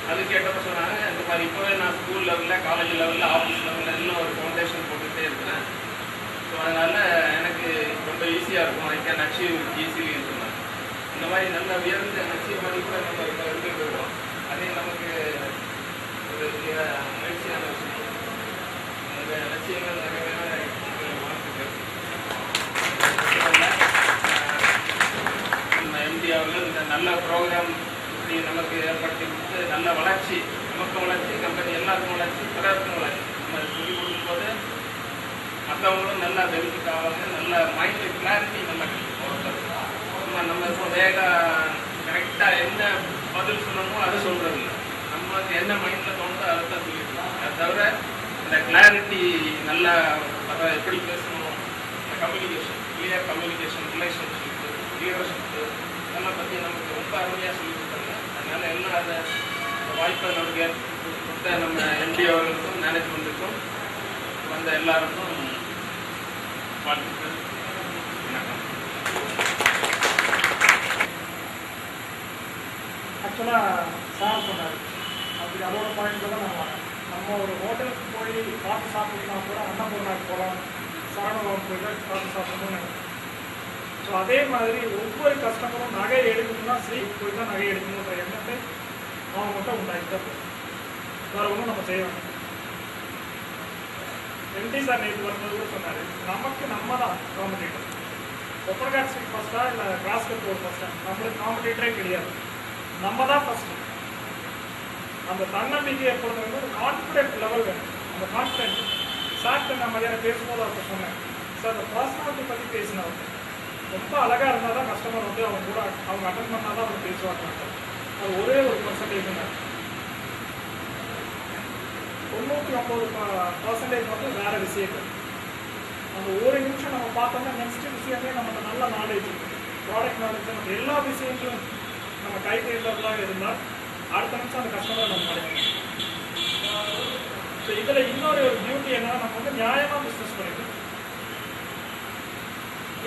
அது கேட்டப்போ சொன்னாங்க, இந்த மாதிரி இப்போவே நான் ஸ்கூல் லெவலில், காலேஜ் லெவலில், ஆஃபீஸ் லெவலில் இன்னும் ஒரு ஃபவுண்டேஷன் போட்டுகிட்டே இருக்கிறேன். ஸோ அதனால் எனக்கு ரொம்ப ஈஸியாக இருக்கும், ஐ கேன் அச்சீவ் ஈஸிலின்னு சொன்னாங்க. இந்த மாதிரி நல்ல உயர்ந்த அச்சீவ் பண்ணி கூட நம்ம இப்போ இருந்துகிட்டு இருக்கோம். அதே நமக்கு ஒரு மகிழ்ச்சியான விஷயம். அந்த லட்சியங்கள் நிறைவேற வாழ்த்துக்கள். எம்டி அவர்கள் இந்த நல்ல ப்ரோக்ராம் இப்படி நமக்கு ஏற்படுத்தி கொடுத்து நல்ல வளர்ச்சி, நமக்கு வளர்ச்சி, கம்பெனி எல்லாருக்கும் வளர்ச்சி, பிறருக்கும் வளர்ச்சி. நம்ம சொல்லிக் கொடுக்கும்போது மற்றவங்களும் நல்லா பெனிஃபிட் ஆவாங்க, நல்ல மைண்டு கிளாரிட்டி நல்லா கிடைக்கும். நம்ம இப்போ வேக கரெக்டாக என்ன பதில் சொல்லணுமோ அதை சொல்கிறது இல்லை, நம்மளுக்கு என்ன மைண்டில் தோணுதோ அதை தான் சொல்லியிருக்கோம். அதை தவிர இந்த கிளாரிட்டி நல்லா அதை எப்படி பேசணும், இந்த communication, clear communication, relationship, leadership இதெல்லாம் பற்றி நமக்கு ரொம்ப அருமையாக சொல்லி கொடுத்தாங்க. அதனால் எல்லாம் அதை வாய்ப்பை நமக்கு கொடுத்த நம்ம எம்டி அவர்களுக்கும் மேனேஜ்மெண்ட்டுக்கும் வந்த எல்லாருக்கும் வாழ்த்துக்கள். வணக்கம். ஆக்சுவலாக சார் சொன்னார், அப்படி அதோட பாயிண்ட்டில் தான் நம்ம ஒரு ஹோட்டலுக்கு போய் காஃபி சாப்பிட்னா கூட அன்னபூர்ணாக்கு போகலாம், சரவணபவன் போய்ட்டு காஃபி சாப்பிடணும்னு நினைக்கிறேன். ஸோ அதே மாதிரி ஒவ்வொரு கஸ்டமரும் நகை எடுக்கணும்னா ஸ்ரீ போய் தான் நகை எடுக்கணுன்ற எண்ணத்தை அவங்க மட்டும் உண்டாக்கிட்டா போதும், வேறு ஒன்றும் நம்ம செய்ய வேண்டாம். எம்டி சார் நேற்று வரும்போது கூட சொன்னார், நமக்கு நம்ம தான் காம்படிட்டர். ஒப்பனகாட் ஸ்ட்ரீட் ஃபஸ்ட்டாக இல்லை கிராஸ்கட் ரோட் ஃபஸ்ட்டாக, நம்மளுக்கு காம்படிட்டரே கிடையாது, நம்ம தான் ஃபஸ்ட்டு. அந்த தன்னம்பிக்கை எப்பொழுது வந்து ஒரு கான்ஃபிடென்ட் லெவல் வேணும். அந்த கான்ஃபிடென்ட் சார்கிட்ட நான் மதியானம் பேசும்போது அவர்கிட்ட சொன்னேன், சார் அந்த பர்சனாலிட்டி பற்றி பேசினவர் ரொம்ப அழகாக இருந்தால் தான் கஸ்டமர் வந்து அவங்க கூட அவங்க அட்டன் பண்ணால் தான் அவங்க பேசுவாங்க. அது ஒரே ஒரு பர்சன்டேஜ் தான், 99% வந்து வேறு விஷயங்கள். அந்த ஒரு நிமிஷம் நம்ம பார்த்தோம்னா நெக்ஸ்ட் விஷயமே நம்மளுக்கு நல்ல நாலேஜ், ப்ராடக்ட் நாலேஜ், நம்ம எல்லா விஷயங்களும் நம்ம கை தேர்ந்தவர்களாக இருந்தால் அடுத்த நிமிஷம் அந்த கஸ்டமரை நம்ம கிடைக்கும். ஸோ இதில் இன்னொரு ஒரு பியூட்டி என்னன்னா, நம்ம வந்து நியாயமாக பிஸ்னஸ் பண்ணிக்கணும்.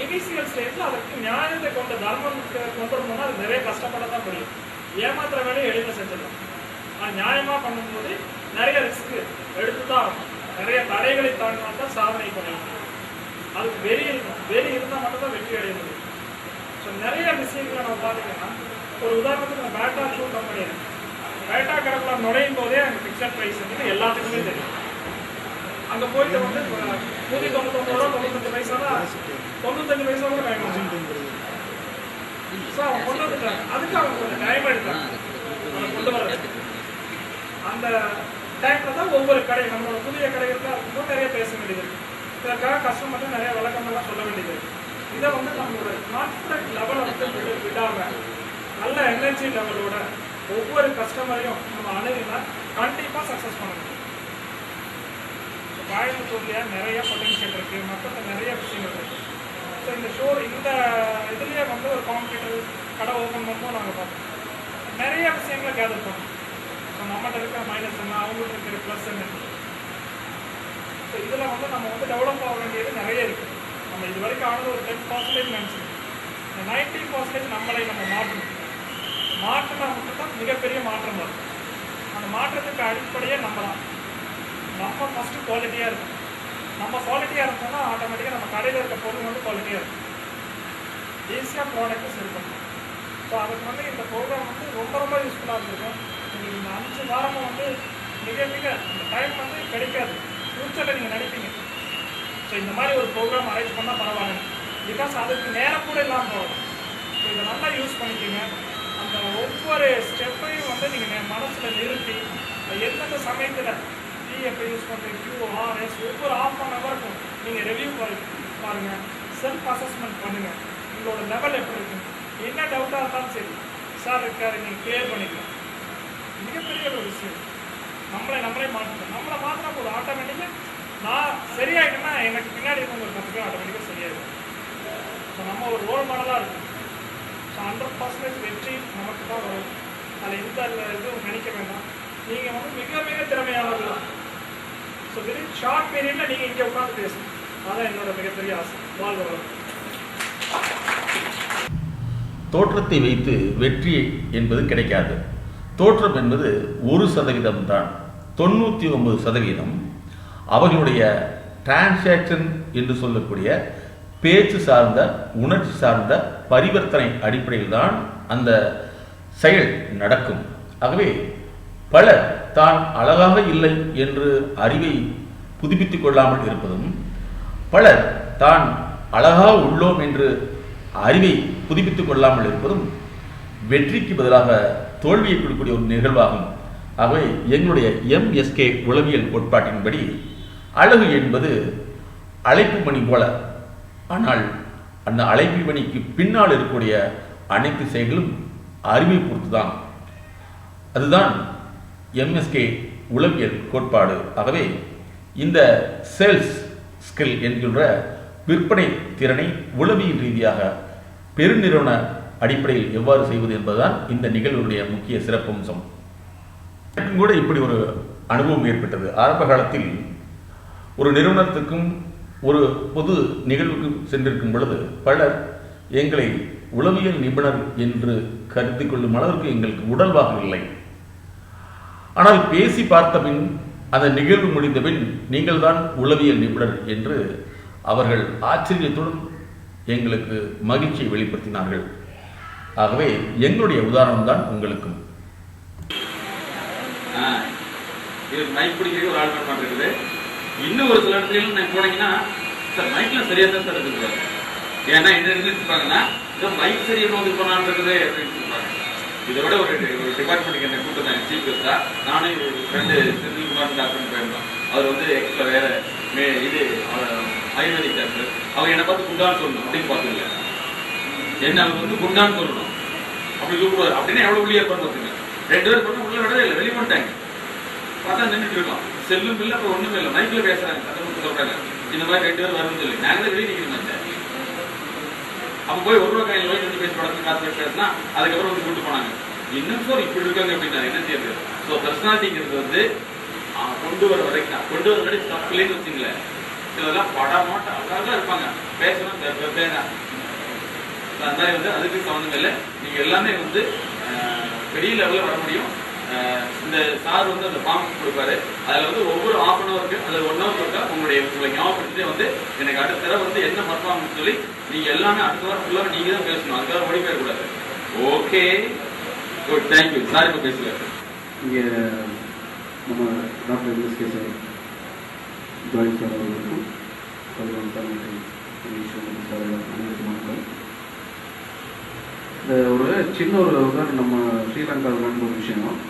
இனிஷியல் ஸ்டேஜில் அதற்கு நியாயத்தை கொண்ட தர்மத்தை கொண்டு வரணும்னா அது நிறைய கஷ்டப்பட தான் முடியும். ஏமாத்துற வேலையை எளிமையாக செஞ்சிடலாம். ஆனால் நியாயமாக பண்ணும்போது நிறைய ரிஸ்க் எடுத்து தான் ஆகும். நிறைய தடைகளை தாண்டினா தான் சாதனை பண்ணணும். அதுக்கு வெறி இருக்கும், வெறி இருந்தால் மட்டும்தான் வெற்றி அடைய முடியும். ஸோ நிறைய விஷயங்களை நம்ம பார்த்தீங்கன்னா, ஒரு உதாரணத்துக்கு நம்ம பேட்டா ஷூ கம்பெனி இருக்கு. பேட்டா கடைக்குள்ள நுழையும் போதே அங்கே ஃபிக்ஸட் ப்ரைஸ் வந்து எல்லாத்துக்குமே தெரியும். அங்கே போயிட்டு வந்து 199 ரூபா 95 பைசா தான், 95 பைசா கூட வாங்கிடுவாங்க. ஸோ அவங்க கொண்டு வந்துட்டாங்க. அதுக்கு அவங்க கொஞ்சம் டைம் எடுத்தாங்க. அதை கொண்டு வர்றது. அந்த டைமில் தான் ஒவ்வொரு கடை நம்மளோட புதிய கடைகள்லாம் இருக்கும்போது நிறைய பேச வேண்டியது இருக்குது. இதற்காக கஸ்டமர்கிட்ட நிறைய விளக்கங்கள்லாம் சொல்ல வேண்டியது இருக்குது. இதை வந்து நம்மளோட கான்ஃபிடன்ட் லெவலை வந்து விடாமல் நல்ல எனர்ஜி லெவலோட ஒவ்வொரு கஸ்டமரையும் நம்ம அணுகினா கண்டிப்பாக சக்ஸஸ் பண்ண முடியும். கோயம்புத்தூர்லையா நிறைய பொட்டன்ஷியல் இருக்குது, மக்கள்கிட்ட நிறைய விஷயங்கள் இருக்குது. ஸோ இந்த இந்த இதுலேயே வந்து ஒரு காம்படிட்டர் கடை ஓப்பன் பண்ணும்போது நாங்கள் பார்த்தோம் நிறைய விஷயங்களை கேதர் பண்ணோம். ஸோ நம்மகிட்ட இருக்கிற மைனஸ் என்ன, அவங்கள்ட்ட இருக்கிற ப்ளஸ் என்ன. ஸோ இதில் வந்து நம்ம வந்து டெவலப் ஆக வேண்டியது நிறைய இருக்குது. நம்ம இது வரைக்கும் ஆனது ஒரு 10% நினச்சிக்கணும். இந்த 90% நம்மளை நம்ம மாற்றணும். மாற்றினா மட்டும்தான் மிகப்பெரிய மாற்றம் வரும். அந்த மாற்றத்துக்கு அடிப்படையே நம்ம தான். நம்ம ஃபஸ்ட்டு குவாலிட்டியாக இருக்கும். நம்ம குவாலிட்டியாக இருந்தோம்னா ஆட்டோமேட்டிக்காக நம்ம கடையில் இருக்க பொருள் வந்து குவாலிட்டியாக இருக்கும். ஈஸியாக ப்ராடக்ட்டை செல் பண்ணணும். ஸோ அதுக்கு வந்து இந்த ப்ரோக்ராம் வந்து ரொம்ப ரொம்ப யூஸ்ஃபுல்லாக இருந்திருக்கும். உங்களுக்கு இந்த 5 வாரமும் வந்து மிக மிக இந்த டைம் வந்து கிடைக்காது. ஃப்யூச்சரில் நீங்கள் நினைப்பீங்க ஸோ இந்த மாதிரி ஒரு ப்ரோக்ராம் அரேஞ்ச் பண்ணால் பரவாயில்ல, பிகாஸ் அதுக்கு நேரம் கூட இல்லாமல் போகும். ஸோ இதை நல்லா யூஸ் பண்ணிக்கோங்க. அந்த ஒவ்வொரு ஸ்டெப்பையும் வந்து நீங்கள் மனசில் நிறுத்தி எந்தெந்த சமயத்தில் எப்போ யூஸ் பண்ணுறீங்க, QRS ஒவ்வொரு ½ ஹவருக்கும் நீங்கள் ரிவ்யூ பாருங்கள், செல்ஃப் அசஸ்மெண்ட் பண்ணுங்கள். உங்களோட லெவல் எப்படி இருக்குங்க, என்ன டவுட்டாக இருந்தாலும் சரி சார் இருக்காரு நீங்கள் கிளியர் பண்ணிக்கலாம். மிகப்பெரிய ஒரு விஷயம். நம்மளே மாற்றணும். நம்மளை மாற்றினா போதும். ஆட்டோமேட்டிக்காக நான் சரியாயிட்டேன்னா எனக்கு பின்னாடி இருக்கவங்க 10 பேர் ஆட்டோமேட்டிக்காக சரியாயிடும். ஸோ நம்ம ஒரு ரோல் மாடலாக இருக்கும். ஸோ 100% வெற்றி நமக்கு தான் வரும். அதில் எந்த இதுவும் நினைக்க வேண்டாம். நீங்கள் வந்து மிக மிக திறமையானவர்கள் தான். ஸோ வெறும் ஷார்ட் பீரியடில் நீங்கள் இங்கே உட்காந்து பேசணும். அதான் என்னோட மிகப்பெரிய ஆசை. வாழ்க வளம். தோற்றத்தை வைத்து வெற்றி என்பது கிடைக்காது. தோற்றம் என்பது 1% தான். 99% அவர்களுடைய டிரான்சாக்ஷன் என்று சொல்லக்கூடிய பேச்சு சார்ந்த, உணர்ச்சி சார்ந்த பரிவர்த்தனை அடிப்படையில் தான் அந்த செயல் நடக்கும். ஆகவே பலர் தான் அழகாக இல்லை என்று அறிவை புதுப்பித்துக் கொள்ளாமல் இருப்பதும், பலர் தான் அழகாக உள்ளோம் என்று அறிவை புதுப்பித்துக் கொள்ளாமல் இருப்பதும் வெற்றிக்கு பதிலாக தோல்வியை கொடுக்கக்கூடிய ஒரு நிகழ்வாகும். ஆகவே எங்களுடைய MSK உளவியல் கோட்பாட்டின்படி அழகு என்பது அழைப்பு மணி போல, ஆனால் அந்த அழைப்பு மணிக்கு பின்னால் இருக்கக்கூடிய அனைத்து செயல்களும் அறிவை பொறுத்து தான். அதுதான் MSK உளவியல் கோட்பாடு. ஆகவே இந்த சேல்ஸ் ஸ்கில் என்கின்ற விற்பனை திறனை உளவியல் ரீதியாக பெருநிறுவன அடிப்படையில் எவ்வாறு செய்வது என்பதுதான் இந்த நிகழ்வுடைய முக்கிய சிறப்பம்சம். எனக்கும் கூட இப்படி ஒரு அனுபவம் ஏற்பட்டது. ஆரம்ப காலத்தில் ஒரு நிறுவனத்துக்கும் ஒரு பொது நிகழ்வுக்கு சென்றிருக்கும் பொழுது பலர் எங்களை உளவியல் நிபுணர் என்று கருதி கொள்ளும் அளவிற்கு எங்களுக்கு உடல்வாகவில்லை. ஆனால் பேசி பார்த்த பின் அந்த நிகழ்வு முடிந்த பின் நீங்கள் தான் உளவியல் நிபுணர் என்று அவர்கள் ஆச்சரியத்துடன் எங்களுக்கு மகிழ்ச்சியை வெளிப்படுத்தினார்கள். ஆகவே எங்களுடைய உதாரணம் தான் உங்களுக்கும். இது மைக் பிடிக்கிறது ஒரு ஆள் இருக்குது. இன்னும் ஒரு சில இடத்துல நான் போனீங்கன்னா சார் மைக்லாம் சரியாக தான் சார் இருக்குது. ஏன்னா என்ன இருப்பாங்கன்னா மைக் சரியாக நோக்கி போனான்னு இருக்குது அப்படின்னு சொல்லுவாங்க. இதை விட ஒரு டிபார்ட்மெண்ட்டுக்கு என்ன கூப்பிட்டு சீஃப் கெஸ்டா நானே ஒரு ஃப்ரெண்டு செந்தில்குமார் டாக்டர்னு போயிருந்தோம். அவர் வந்து எக்ஸ்ட்ரா வேற இது ஆயுர்வேதிக் டாக்டர். அவங்க என்னை பார்த்து குண்டான்னு சொல்லணும் அப்படின்னு பார்த்துங்க. என்ன அவர் வந்து குண்டான்னு சொல்லணும் அப்படி கூப்பிடுவார். அப்படின்னா எவ்வளோ உள்ளே இருப்பான்னு பார்த்துங்க. 2 பேர் பண்ண உள்ள விடவே இல்லை, வெளியே பண்ணிட்டாங்க. பார்த்தா நின்றுட்டு இருக்கோம். செல்லும் இல்லை, அப்புறம் ஒன்றுமே இல்லை. மைக்கில் பேசுறாங்க, சத்தம் சொல்றாங்க. இந்த மாதிரி 2 பேர் வரும்னு சொல்லி நாங்கள் தான் வெளியே நிற்கிறோம். அப்போ போய் ₹1 கையில் வந்து பேசி படத்துக்கு காசு பேசினா அதுக்கப்புறம் வந்து கூட்டு போனாங்க. இன்னும் சார் இப்படி இருக்காங்க அப்படின்னா என்ன செய்யுது. ஸோ பர்சனாலிட்டிங்கிறது வந்து கொண்டு வர வரைக்கும் கொண்டு வர வரைக்கும் தப்பில்லைன்னு வச்சுங்களேன். சிலதெல்லாம் படமாட்ட அழகாக இருப்பாங்க, பேசணும் பேனா அந்த மாதிரி வந்து அதுக்கு சம்மந்தம் இல்லை. நீங்கள் எல்லாமே வந்து பெரிய லெவலில் வர முடியும். இந்த சார் வந்து அந்த ஃபார்ம் கொடுப்பாரு. அதில் வந்து ஒவ்வொரு ½ அன் ஹவருக்கு அது 1 ஹவர் இருக்கா உங்களை ஞாபகப்படுத்திட்டே வந்து எனக்கு அடுத்த தடவை வந்து என்ன பர்ஃபார்மன்ஸ் சொல்லி நீங்கள் எல்லாமே அடுத்த வாரம் ஃபுல்லாக நீங்கள் தான் பேசணும். அதுக்காக ஓடி போயிடக்கூடாது. Okay good, thank you. சார் இப்போ பேசுவார். இங்கே நம்ம doctor MSK sir join sir அவர்களுக்கும் சார் மற்றும் சார் அனைவருக்கும் வணக்கம். ஒரு சின்ன ஒரு உதாரணம், நம்ம ஸ்ரீலங்காவில் நடந்த ஒரு விஷயம்.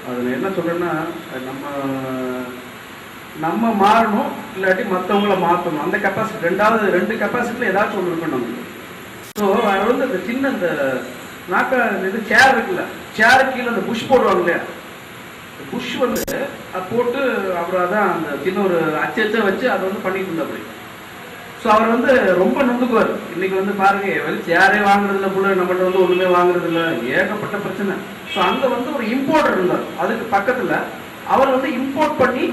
அதில் என்ன சொல்கிறேன்னா, நம்ம மாறணும், இல்லாட்டி மற்றவங்கள மாற்றணும். அந்த கெப்பாசிட்டி ரெண்டு கெப்பாசிட்டியில் ஏதாச்சும் ஒன்று இருக்கணும் நமக்கு. ஸோ அவர் வந்து அந்த சின்ன இந்த இது சேர் இருக்குல்ல, சேரு கீழே அந்த புஷ் போடுவாங்க இல்லையா, புஷ் வந்து அது போட்டு அப்புறம் அதான் அந்த சின்ன ஒரு அச்சை வச்சு அதை வந்து பண்ணிட்டு இருந்தாப்படி. ஸோ அவர் வந்து ரொம்ப நொந்துக்குவார். இன்னைக்கு வந்து பாருங்க, சேரே வாங்குறதில்ல போல, நம்மகிட்ட வந்து ஒன்றுமே வாங்குறதில்ல, ஏகப்பட்ட பிரச்சனை. ஸோ அங்கே வந்து ஒரு இம்போர்ட்டர் இருந்தார், அதுக்கு பக்கத்தில் அவர் வந்து இம்போர்ட் பண்ணி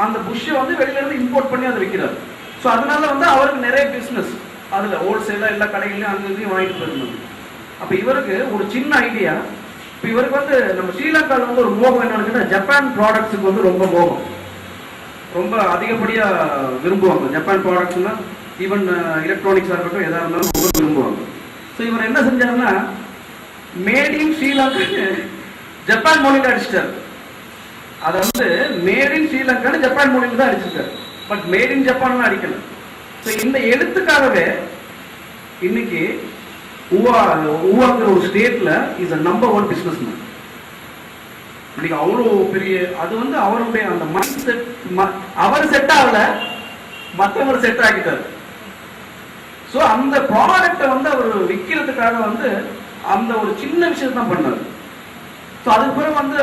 அந்த புஷ்ஷை வந்து வெளியிலேருந்து இம்போர்ட் பண்ணி அதை விற்கிறார். ஸோ அதனால வந்து அவருக்கு நிறைய பிஸ்னஸ் அதில் ஹோல்சேலாக எல்லா கடைகளையும் அங்கேயும் வாங்கிட்டு போயிருந்தாங்க. அப்போ இவருக்கு ஒரு சின்ன ஐடியா. இப்போ இவருக்கு வந்து நம்ம ஸ்ரீலங்காவில் வந்து ஒரு மோகம் என்னன்னு, ஜப்பான் ப்ராடக்ட்ஸுக்கு வந்து ரொம்ப மோகம், ரொம்ப அதிகப்படியாக விரும்புவாங்க. ஜப்பான் ப்ராடக்ட்ஸ்னா ஈவன் எலக்ட்ரானிக்ஸாக இருக்கட்டும், எதாக இருந்தாலும் ரொம்ப விரும்புவாங்க. ஸோ இவர் என்ன செஞ்சாருன்னா, மேட் இன் ஸ்ரீலங்கா ஜப்பான் மொழியில் அடிச்சிட்டார். அதை வந்து மேட் இன் ஸ்ரீலங்கான்னு ஜப்பான் மொழியில் தான் அடிச்சிருக்காரு, பட் மேட் இன் ஜப்பான்லாம் அடிக்கல. ஸோ இந்த எழுத்துக்காகவே இன்னைக்கு ஊவாங்கிற ஒரு ஸ்டேட்ல இஸ் நம்பர் 1 பிசினஸ் மேன். இன்னைக்கு அவ்வளோ பெரிய, அது வந்து அவருடைய அந்த மைண்ட் செட், அவர் செட் ஆகல, மற்றவங்க செட் ஆகிட்டார். ஸோ அந்த ப்ராடக்டை வந்து அவர் விற்கிறதுக்காக வந்து அந்த ஒரு சின்ன விஷயத்தை தான் பண்ணார். ஸோ அதுக்கு பிறகு வந்து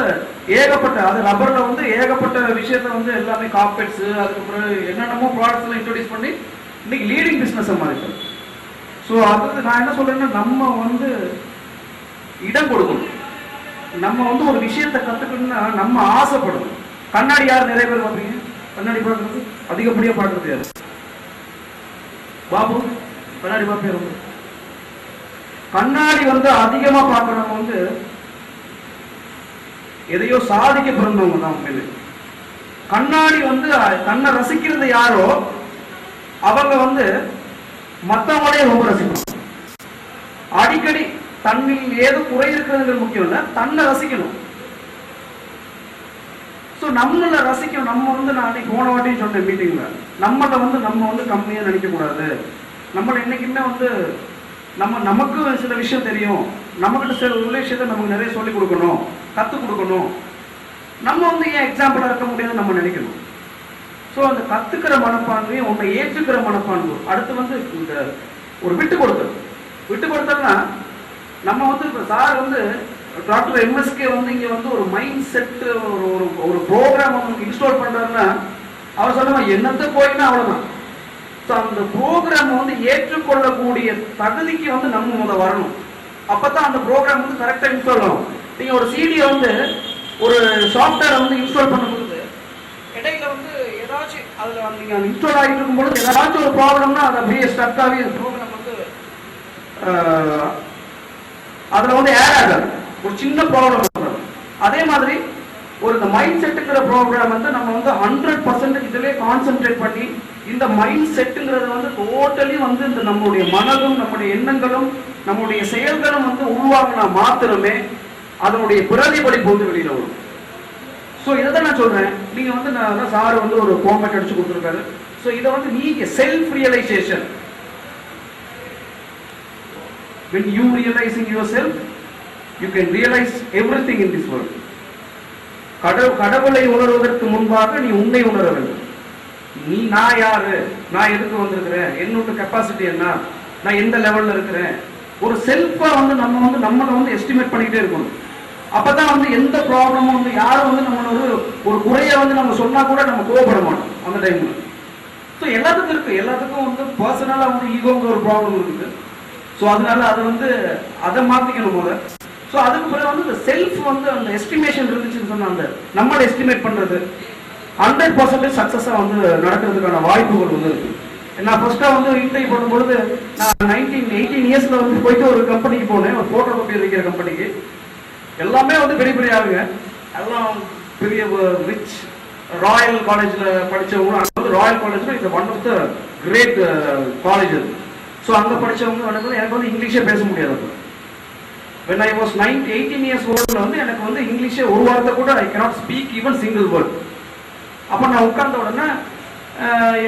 ஏகப்பட்ட, அது ரப்பரில் வந்து ஏகப்பட்ட விஷயத்த வந்து எல்லாமே கார்பெட்ஸு, அதுக்கு பிறகு என்னென்னமோ ப்ராடக்ட்ஸ்லாம் இன்ட்ரோடியூஸ் பண்ணி இன்னைக்கு லீடிங் பிஸ்னஸை மாறிட்டார். ஸோ அது நான் என்ன சொல்றேன்னா, நம்ம வந்து இடம் கொடுக்கணும். நம்ம வந்து ஒரு விஷயத்தை கற்றுக்கணும்னா நம்ம ஆசைப்படணும். கண்ணாடி யார் நிறைய பேர் பார்ப்பீங்க, கண்ணாடி பார்க்கறது அதிகப்படியாக பார்க்கறது யார்? பாபு கண்ணாடி பார்ப்பேன். கண்ணாடி வந்து அதிகமா பார்க்கறவங்க வந்து எதையோ சாதிக்க பிறந்தவங்க தான் உண்மையிலே. கண்ணாடி வந்து தன்னை ரசிக்கிறது யாரோ அவங்க வந்து மற்றவங்களே ரொம்ப ரசிக்கணும். அடிக்கடி தன்னில் ஏதோ குறை இருக்கிறதுங்கிறது முக்கியம் இல்லை, தன்னை ரசிக்கணும். ஸோ நம்மளை ரசிக்கணும். நம்ம வந்து நான் அன்னைக்கு போன வாட்டியும் சொன்னேன் மீட்டிங்ல, நம்மளை வந்து நம்ம வந்து கம்மியாக நினைக்க கூடாது. நம்மளை என்னைக்குமே வந்து நமக்கு சில விஷயம் தெரியும், நம்மகிட்ட சில உள்ள விஷயத்தை நமக்கு நிறைய சொல்லிக் கொடுக்கணும், கற்றுக் கொடுக்கணும். நம்ம வந்து ஏன் எக்ஸாம்பிளாக இருக்க முடியாதுன்னு நம்ம நினைக்கணும். ஸோ அந்த கற்றுக்கிற மனப்பான்மையும் உன்னை ஏற்றுக்கிற மனப்பான்மை. அடுத்து வந்து இந்த ஒரு விட்டு கொடுத்தோம்னா நம்ம வந்து இப்போ சார் வந்து டாக்டர் எம்எஸ்கே வந்து இங்கே வந்து ஒரு மைண்ட் செட்டு ஒரு ப்ரோக்ராம் வந்து இன்ஸ்டால் பண்ணுறாருன்னா அவர் சொல்லுவாங்க என்னத்தை போயின்னா அவ்வளோதான். ஸோ அந்த ப்ரோக்ராம் வந்து ஏற்றுக்கொள்ளக்கூடிய தகுதிக்கு வந்து நம்ம முதல் வரணும். அப்போ தான் அந்த ப்ரோக்ராம் வந்து கரெக்டாக இன்ஸ்டால் ஆகும். நீங்கள் ஒரு சிடியை வந்து ஒரு சாஃப்ட்வேரை வந்து இன்ஸ்டால் பண்ணும்போது இடையில வந்து ஏதாச்சும் அதில் நீங்கள் இன்ஸ்டால் ஆகிட்டு இருக்கும்போது ஏதாச்சும் ஒரு ப்ராப்ளம்னா அதை அப்படியே ஸ்டக்காகவே அந்த ப்ரோக்ராம் வந்து அதில் வந்து ஆட் ஆகாது, ஒரு சின்ன ப்ராப்ளம் வரும். அதே மாதிரி ஒரு இந்த மைண்ட் செட்டுங்கிற ப்ரோக்ராம் வந்து நம்ம வந்து 100% இதிலே கான்சென்ட்ரேட் பண்ணி இந்த மைண்ட் செட்டுங்கிறது வந்து டோட்டலி வந்து இந்த நம்மளுடைய மனதும் நம்முடைய எண்ணங்களும் நம்முடைய செயல்களும் வந்து உருவாக்கினா மாத்திரமே அதனுடைய பிரதிபலிப்பு வந்து வெளியில வரும். ஸோ இதை தான் நான் சொல்றேன். நீங்க வந்து நான் சார் வந்து ஒரு ஃபார்மேட் அடிச்சு கொடுத்துருக்காரு. ஸோ இதை வந்து நீங்க self realization, when you realizing yourself you can realize everything in this world. கடவுளை உணர்வதற்கு முன்பாக நீ உன்னை உணர வேண்டும். நான் யாரு, நான் எதுக்கு வந்திருக்கிறேன், என்னோட கெப்பாசிட்டி என்ன, நான் எந்த லெவல்ல இருக்கிறேன், ஒரு செல்ஃபா வந்து நம்மளை வந்து எஸ்டிமேட் பண்ணிக்கிட்டே இருக்கணும். அப்பதான் வந்து எந்த ப்ராப்ளமும் வந்து யாரும் வந்து நம்மளோட ஒரு குறைய வந்து நம்ம சொன்னா கூட நம்ம கோவப்பட மாட்டோம் அந்த டைம்ல. ஸோ எல்லாத்துக்கும் இருக்கு, எல்லாத்துக்கும் வந்து பர்சனலா வந்து ஈகோங்கிற ஒரு ப்ராப்ளம் இருக்குது. ஸோ அதனால அதை வந்து அதை மாத்திக்கணும் போல. ஸோ அதுக்கு பிறகு வந்து இந்த செல்ஃப் வந்து அந்த எஸ்டிமேஷன் இருந்துச்சுன்னு சொன்னா அந்த நம்மளை எஸ்டிமேட் பண்றது 100% சக்சஸா வந்து நடக்கிறதுக்கான வாய்ப்புகள் வந்து இருக்கு. நான் ஃபர்ஸ்டா வந்து இன்டர்வியூ பண்ணும்பொழுது நான் 18 இயர்ஸ்ல வந்து போயிட்டு ஒரு கம்பெனிக்கு போனேன், ஒரு போட்டோ காப்பி வைக்கிற கம்பெனிக்கு. எல்லாமே வந்து பெரிய பெரிய ஆளுங்க, எல்லாம் பெரிய ரிச் ராயல் காலேஜ்ல படிச்சவங்க. அங்கே வந்து ராயல் காலேஜ்ல இது one of the great college. So அங்கே படித்தவங்க எனக்கு வந்து இங்கிலீஷே பேச முடியாது. when I was 18 years old வந்து எனக்கு வந்து இங்கிலீஷே ஒரு வார்த்தை கூட I cannot speak even single word. அப்போ நான் உட்கார்ந்த உடனே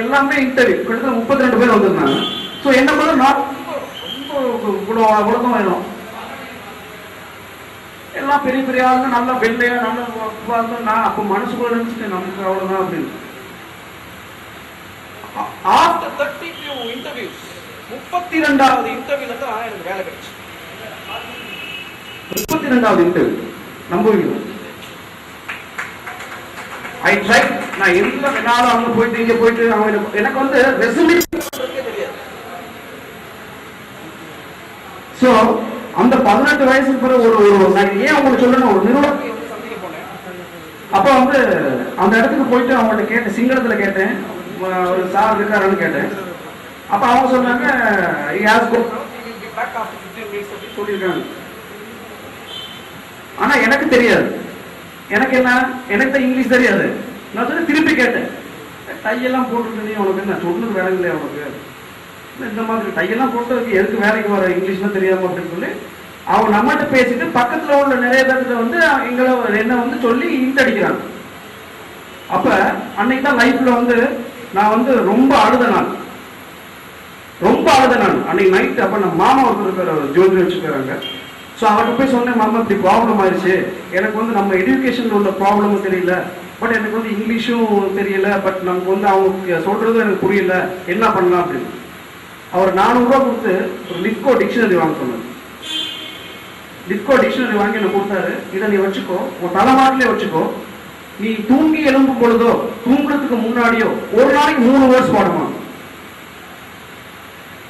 எல்லாமே இன்டர்வியூ கிட்டத்தட்ட 32 பேர் வந்திருந்தாங்க. ஸோ என்ன பண்ண நான் ரொம்ப உலகம் வேணும். எல்லாம் பெரிய பெரிய ஆளுங்க நல்லா வெள்ளையா நல்லா நான் அப்போ மனசுக்குள்ள நினைச்சிட்டேன் நமக்கு அவ்வளவுதான் அப்படின்னு. ஆஃப்டர் 32 இன்டர்வியூஸ் 32வது இன்டர்வியூல தான் எனக்கு வேலை கிடைச்சு. 32வது இன்டர்வியூ நம்புவீங்க? I try. நான் எல்லா நாளும் அங்க போயிட்டு இங்க போயிட்டு அவங்க எனக்கு வந்து ரெசுமே தெரியாது. ஸோ அந்த 18 வயசுக்கு பிறகு ஒரு நான் ஏன் உங்களுக்கு சொல்லணும், ஒரு நிறுவனத்தை சந்திக்க போனேன். அப்போ வந்து அந்த இடத்துக்கு போயிட்டு அவங்கள்ட்ட கேட்டேன், சிங்களத்துல கேட்டேன், ஒரு சார் இருக்காருன்னு கேட்டேன். அப்ப அவங்க சொன்னாங்க சொல்லியிருக்காங்க. ஆனா எனக்கு தெரியாது. எனக்கு என்ன, எனக்கு தான் இங்கிலீஷ் தெரியாது. நான் சொல்லி திருப்பி கேட்டேன், டையெல்லாம் போட்டுருக்கேன் உனக்கு என்ன சொன்னது வேலை இல்லையா உனக்கு, இந்த மாதிரி டையெல்லாம் போட்டு எதுக்கு வேலைக்கு வர இங்கிலீஷ்லாம் தெரியாம அப்படின்னு சொல்லி அவங்க நம்மகிட்ட பேசிட்டு பக்கத்துல உள்ள நிறைய பேர்த்துல வந்து எங்களை என்ன வந்து சொல்லி இன்டடிக்கிறாங்க. அப்ப அன்னைக்கு தான் லைஃப்ல வந்து நான் வந்து ரொம்ப அழுத நான் அன்னைக்கு நைட். அப்ப நம்ம மாமா ஒருத்தர் ஜோதி வச்சுக்கிறாங்க. ஸோ அவர்கிட்ட போய் சொன்னேன், மாமா இப்படி ப்ராப்ளம் ஆயிடுச்சு, எனக்கு வந்து நம்ம எஜுகேஷன்ல உள்ள ப்ராப்ளமும் தெரியல, பட் எனக்கு வந்து இங்கிலீஷும் தெரியல, பட் நமக்கு வந்து அவங்க சொல்றதும் எனக்கு புரியல, என்ன பண்ணலாம் அப்படின்னு. அவர் 400 ரூபா கொடுத்து ஒரு லிப்கோ டிக்ஷனரி வாங்க சொன்னார். லிப்கோ டிக்ஷனரி வாங்கி எனக்கு கொடுத்தாரு. இதை நீ வச்சுக்கோ, உன் தலைமாட்டிலே வச்சுக்கோ, நீ தூங்கி எழும்பும் பொழுதோ தூங்குறதுக்கு முன்னாடியோ ஒரு நாளைக்கு 3 வேர்ட்ஸ் பாடுமா.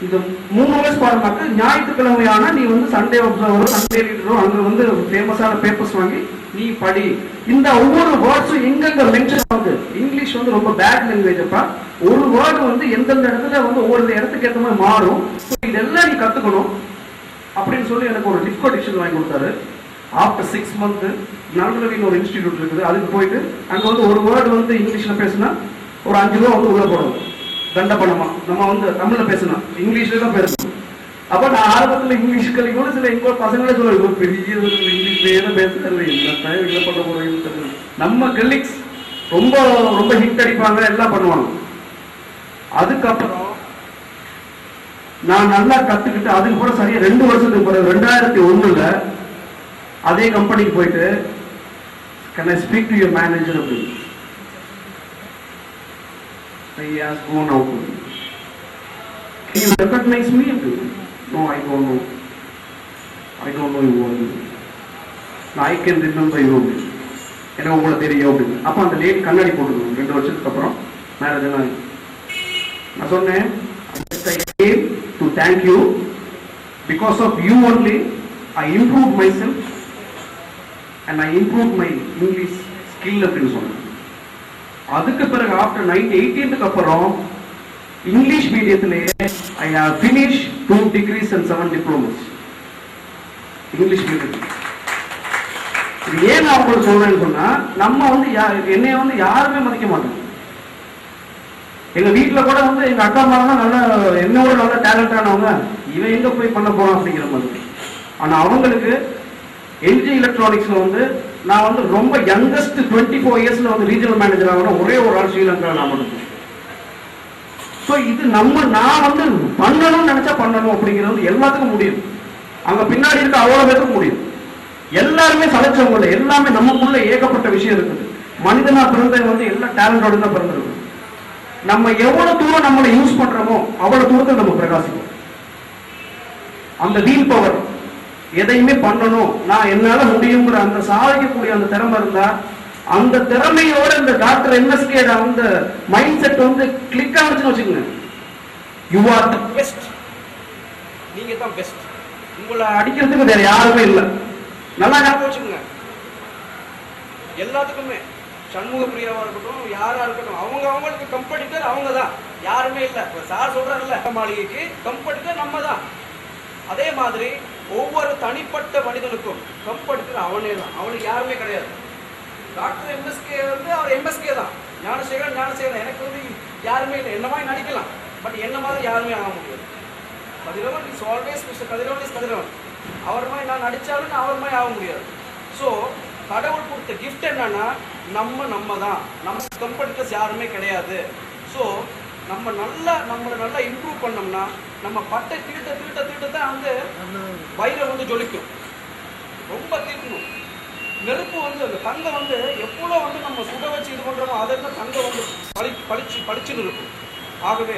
இந்த 3 வேர்ட்ஸ் பாடுமாக்கு ஞாயிற்றுக்கிழமையான நீ வந்து சண்டே அப்சர்வரோ சண்டே லீடரோ அங்க வந்து ஃபேமஸான பேப்பர்ஸ் வாங்கி நீ படி. இந்த ஒவ்வொரு வேர்ட்ஸும் எங்கெங்க மென்ஷன் ஆகுது. இங்கிலீஷ் வந்து ரொம்ப பேட் லாங்குவேஜ். அப்பா ஒரு வேர்டு வந்து எந்தெந்த இடத்துல வந்து ஒவ்வொரு இடத்துக்கு ஏற்ற மாதிரி மாறும். இதெல்லாம் நீ கத்துக்கணும் அப்படின்னு சொல்லி எனக்கு ஒரு லிப்கோ டிக்ஷனரி வாங்கி கொடுத்தாரு. ஆஃப்டர் 6 மந்த் நல்ரவின்னு ஒரு இன்ஸ்டிடியூட் இருக்குது, அதுக்கு போயிட்டு அங்க வந்து ஒரு வேர்டு வந்து இங்கிலீஷ்ல பேசினா ஒரு 5 ரூபா வந்து உள்ள போடணும் தண்ட பணமா. நம்ம வந்து தமிழ்ல பேசணும், இங்கிலீஷ்ல தான் பேசணும். அப்ப நான் ஆரம்பத்துல இங்கிலீஷ் கல்வி சில எங்க பசங்களே சொல்லுவாங்க, பெரிய இங்கிலீஷ்லயே தான் பேசுறது, என்ன பண்ண போறோம். நம்ம கலீக்ஸ் ரொம்ப ரொம்ப ஹிட் அடிப்பாங்க, எல்லாம் பண்ணுவாங்க. அதுக்கப்புறம் நான் நல்லா கத்துக்கிட்டு அதுக்கு கூட சரியா 2 வருஷத்துக்கு பிறகு 2001ல அதே கம்பெனிக்கு போயிட்டு can I speak to your manager அப்படின்னு I asked go now can you recognize me அப்படின்னு no I don't know you அப்படின்னு I can remember you அப்படின்னு எனக்கு உங்களை தெரியும் அப்படின்னு. அப்ப அந்த லேடி கண்ணாடி போட்டுக்கணும். 2 வருஷத்துக்கு அப்புறம் மேரேஜ் நான் சொன்னேன் I came to thank you because of you only I improved myself and I improved my English skill அப்படின்னு சொன்னேன். அதுக்கு பிறகு ஆஃப்டர் 1918க்கு அப்புறம் இங்கிலீஷ் மீடியத்திலேயே I have finished 2 degrees and 7 diplomas English medium. இது ஏன் நான் உங்களுக்கு சொல்றேன்னு சொன்னா, நம்ம வந்து என்னைய வந்து யாருமே மதிக்க மாட்டோம். எங்க வீட்டுல கூட வந்து எங்க அக்கா அம்மா நல்லா என்னோட நல்ல டேலண்டானவங்க, இவன் எங்க போய் பண்ண போறான் அப்படிங்கிற மாதிரி. ஆனா அவங்களுக்கு எல்ஜி எலக்ட்ரானிக்ஸ்ல வந்து நான் வந்து ரொம்ப யங்கஸ்ட் 24 இயர்ஸ்ல வந்து ரீஜனல் மேனேஜர் ஆகணும் ஒரே ஒரு ஆள் ஸ்ரீலங்கா நான் மட்டும். ஸோ இது நான் வந்து பண்ணணும்னு நினைச்சா பண்ணணும் அப்படிங்கிறது வந்து எல்லாத்துக்கும் முடியும். அங்க பின்னாடி இருக்க அவ்வளவு பேருக்கு முடியும். எல்லாருமே சலைச்சவங்க, எல்லாமே நமக்குள்ள ஏகப்பட்ட விஷயம் இருக்குது. மனிதனா பிறந்த வந்து எல்லா டேலண்டோட தான் பிறந்திருக்கு. நம்ம எவ்வளவு தூரம் நம்மளை யூஸ் பண்றோமோ அவ்வளவு தூரத்தில் நம்ம பிரகாசிக்கும். அந்த வீல் பவர், எதையுமே பண்ணணும், நான் என்னால முடியுங்கிற அந்த சாதிக்கக்கூடிய அந்த திறமை இருந்தா, அந்த திறமையோட இந்த டாக்டர் எம்எஸ்கே அந்த மைண்ட் செட் வந்து கிளிக் ஆச்சுன்னு வச்சுக்கோங்க, யூ ஆர் தி பெஸ்ட். நீங்க தான் பெஸ்ட். உங்களை அடிக்கிறதுக்கு வேற யாருமே இல்லை. நல்லா ஞாபகம் வச்சுக்கோங்க. எல்லாத்துக்குமே சண்முக பிரியாவா இருக்கட்டும், யாரா இருக்கட்டும், அவங்களுக்கு கம்பெடிட்டர் அவங்க தான், யாருமே இல்லை. சார் சொல்றாருல்ல, மாளிகைக்கு கம்பெடிட்டர் நம்ம தான். அதே மாதிரி ஒவ்வொரு தனிப்பட்ட மனிதனுக்கும் கம்பெடிட்டர் அவனே தான், அவனுக்கு யாருமே கிடையாது. டாக்டர் எம்எஸ்கே வந்து அவர் எம்எஸ்கே தான், ஞானசேகரன் எனக்கு வந்து யாருமே இல்லை. என்ன மாதிரி நடிக்கலாம், பட் என்ன மாதிரி யாருமே ஆக முடியாது. Kathiravan is always mister Kathiravan is Kathiravan. அவர் மாதிரி நான் நடிச்சாலும் அவர் மாதிரி ஆக முடியாது. ஸோ கடவுள் கொடுத்த கிஃப்ட் என்னன்னா, நம்ம தான், நம்ம கம்பெடிட்டர்ஸ் யாருமே கிடையாது. ஸோ நம்மளை நல்லா இம்ப்ரூவ் பண்ணோம்னா, நம்ம பட்டை தீட்ட தான் வந்து வயிறை வந்து ஜொலிக்கும். ரொம்ப தீட்டணும். நெருப்பு வந்து அந்த தங்கம் வந்து எவ்வளோ வந்து நம்ம சுட வச்சு இது பண்ணுறோமோ அதை தான் தங்கம் வந்து பளிச்சுன்னு இருக்கும். ஆகவே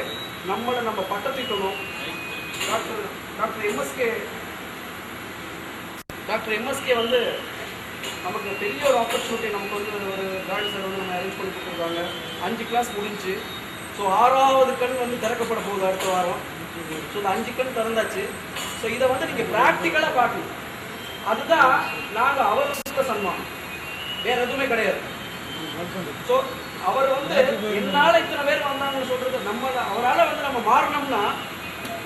நம்மளை நம்ம பட்டத்திட்டணும். டாக்டர் எம்எஸ்கே வந்து நமக்கு பெரிய ஒரு ஆப்பர்ச்சுனிட்டி. நமக்கு வந்து ஒரு காடி சார் வந்து நம்ம அரேஞ்ச் பண்ணி கொடுத்துருக்காங்க. 5 கிளாஸ் முடிஞ்சு. ஸோ 6வது கண் வந்து திறக்கப்பட போகுது அடுத்த வாரம். ஸோ இந்த 5 கண் திறந்தாச்சு. ஸோ இதை வந்து நீங்கள் ப்ராக்டிக்கலாக பார்க்கணும். அதுதான் நாங்கள் அவருக்கு சன்மானம், வேற எதுவுமே கிடையாது. ஸோ அவர் வந்து என்னால் இத்தனை பேர் வந்தாங்கன்னு சொல்றது நம்ம அவரால் வந்து நம்ம மாறணும்னா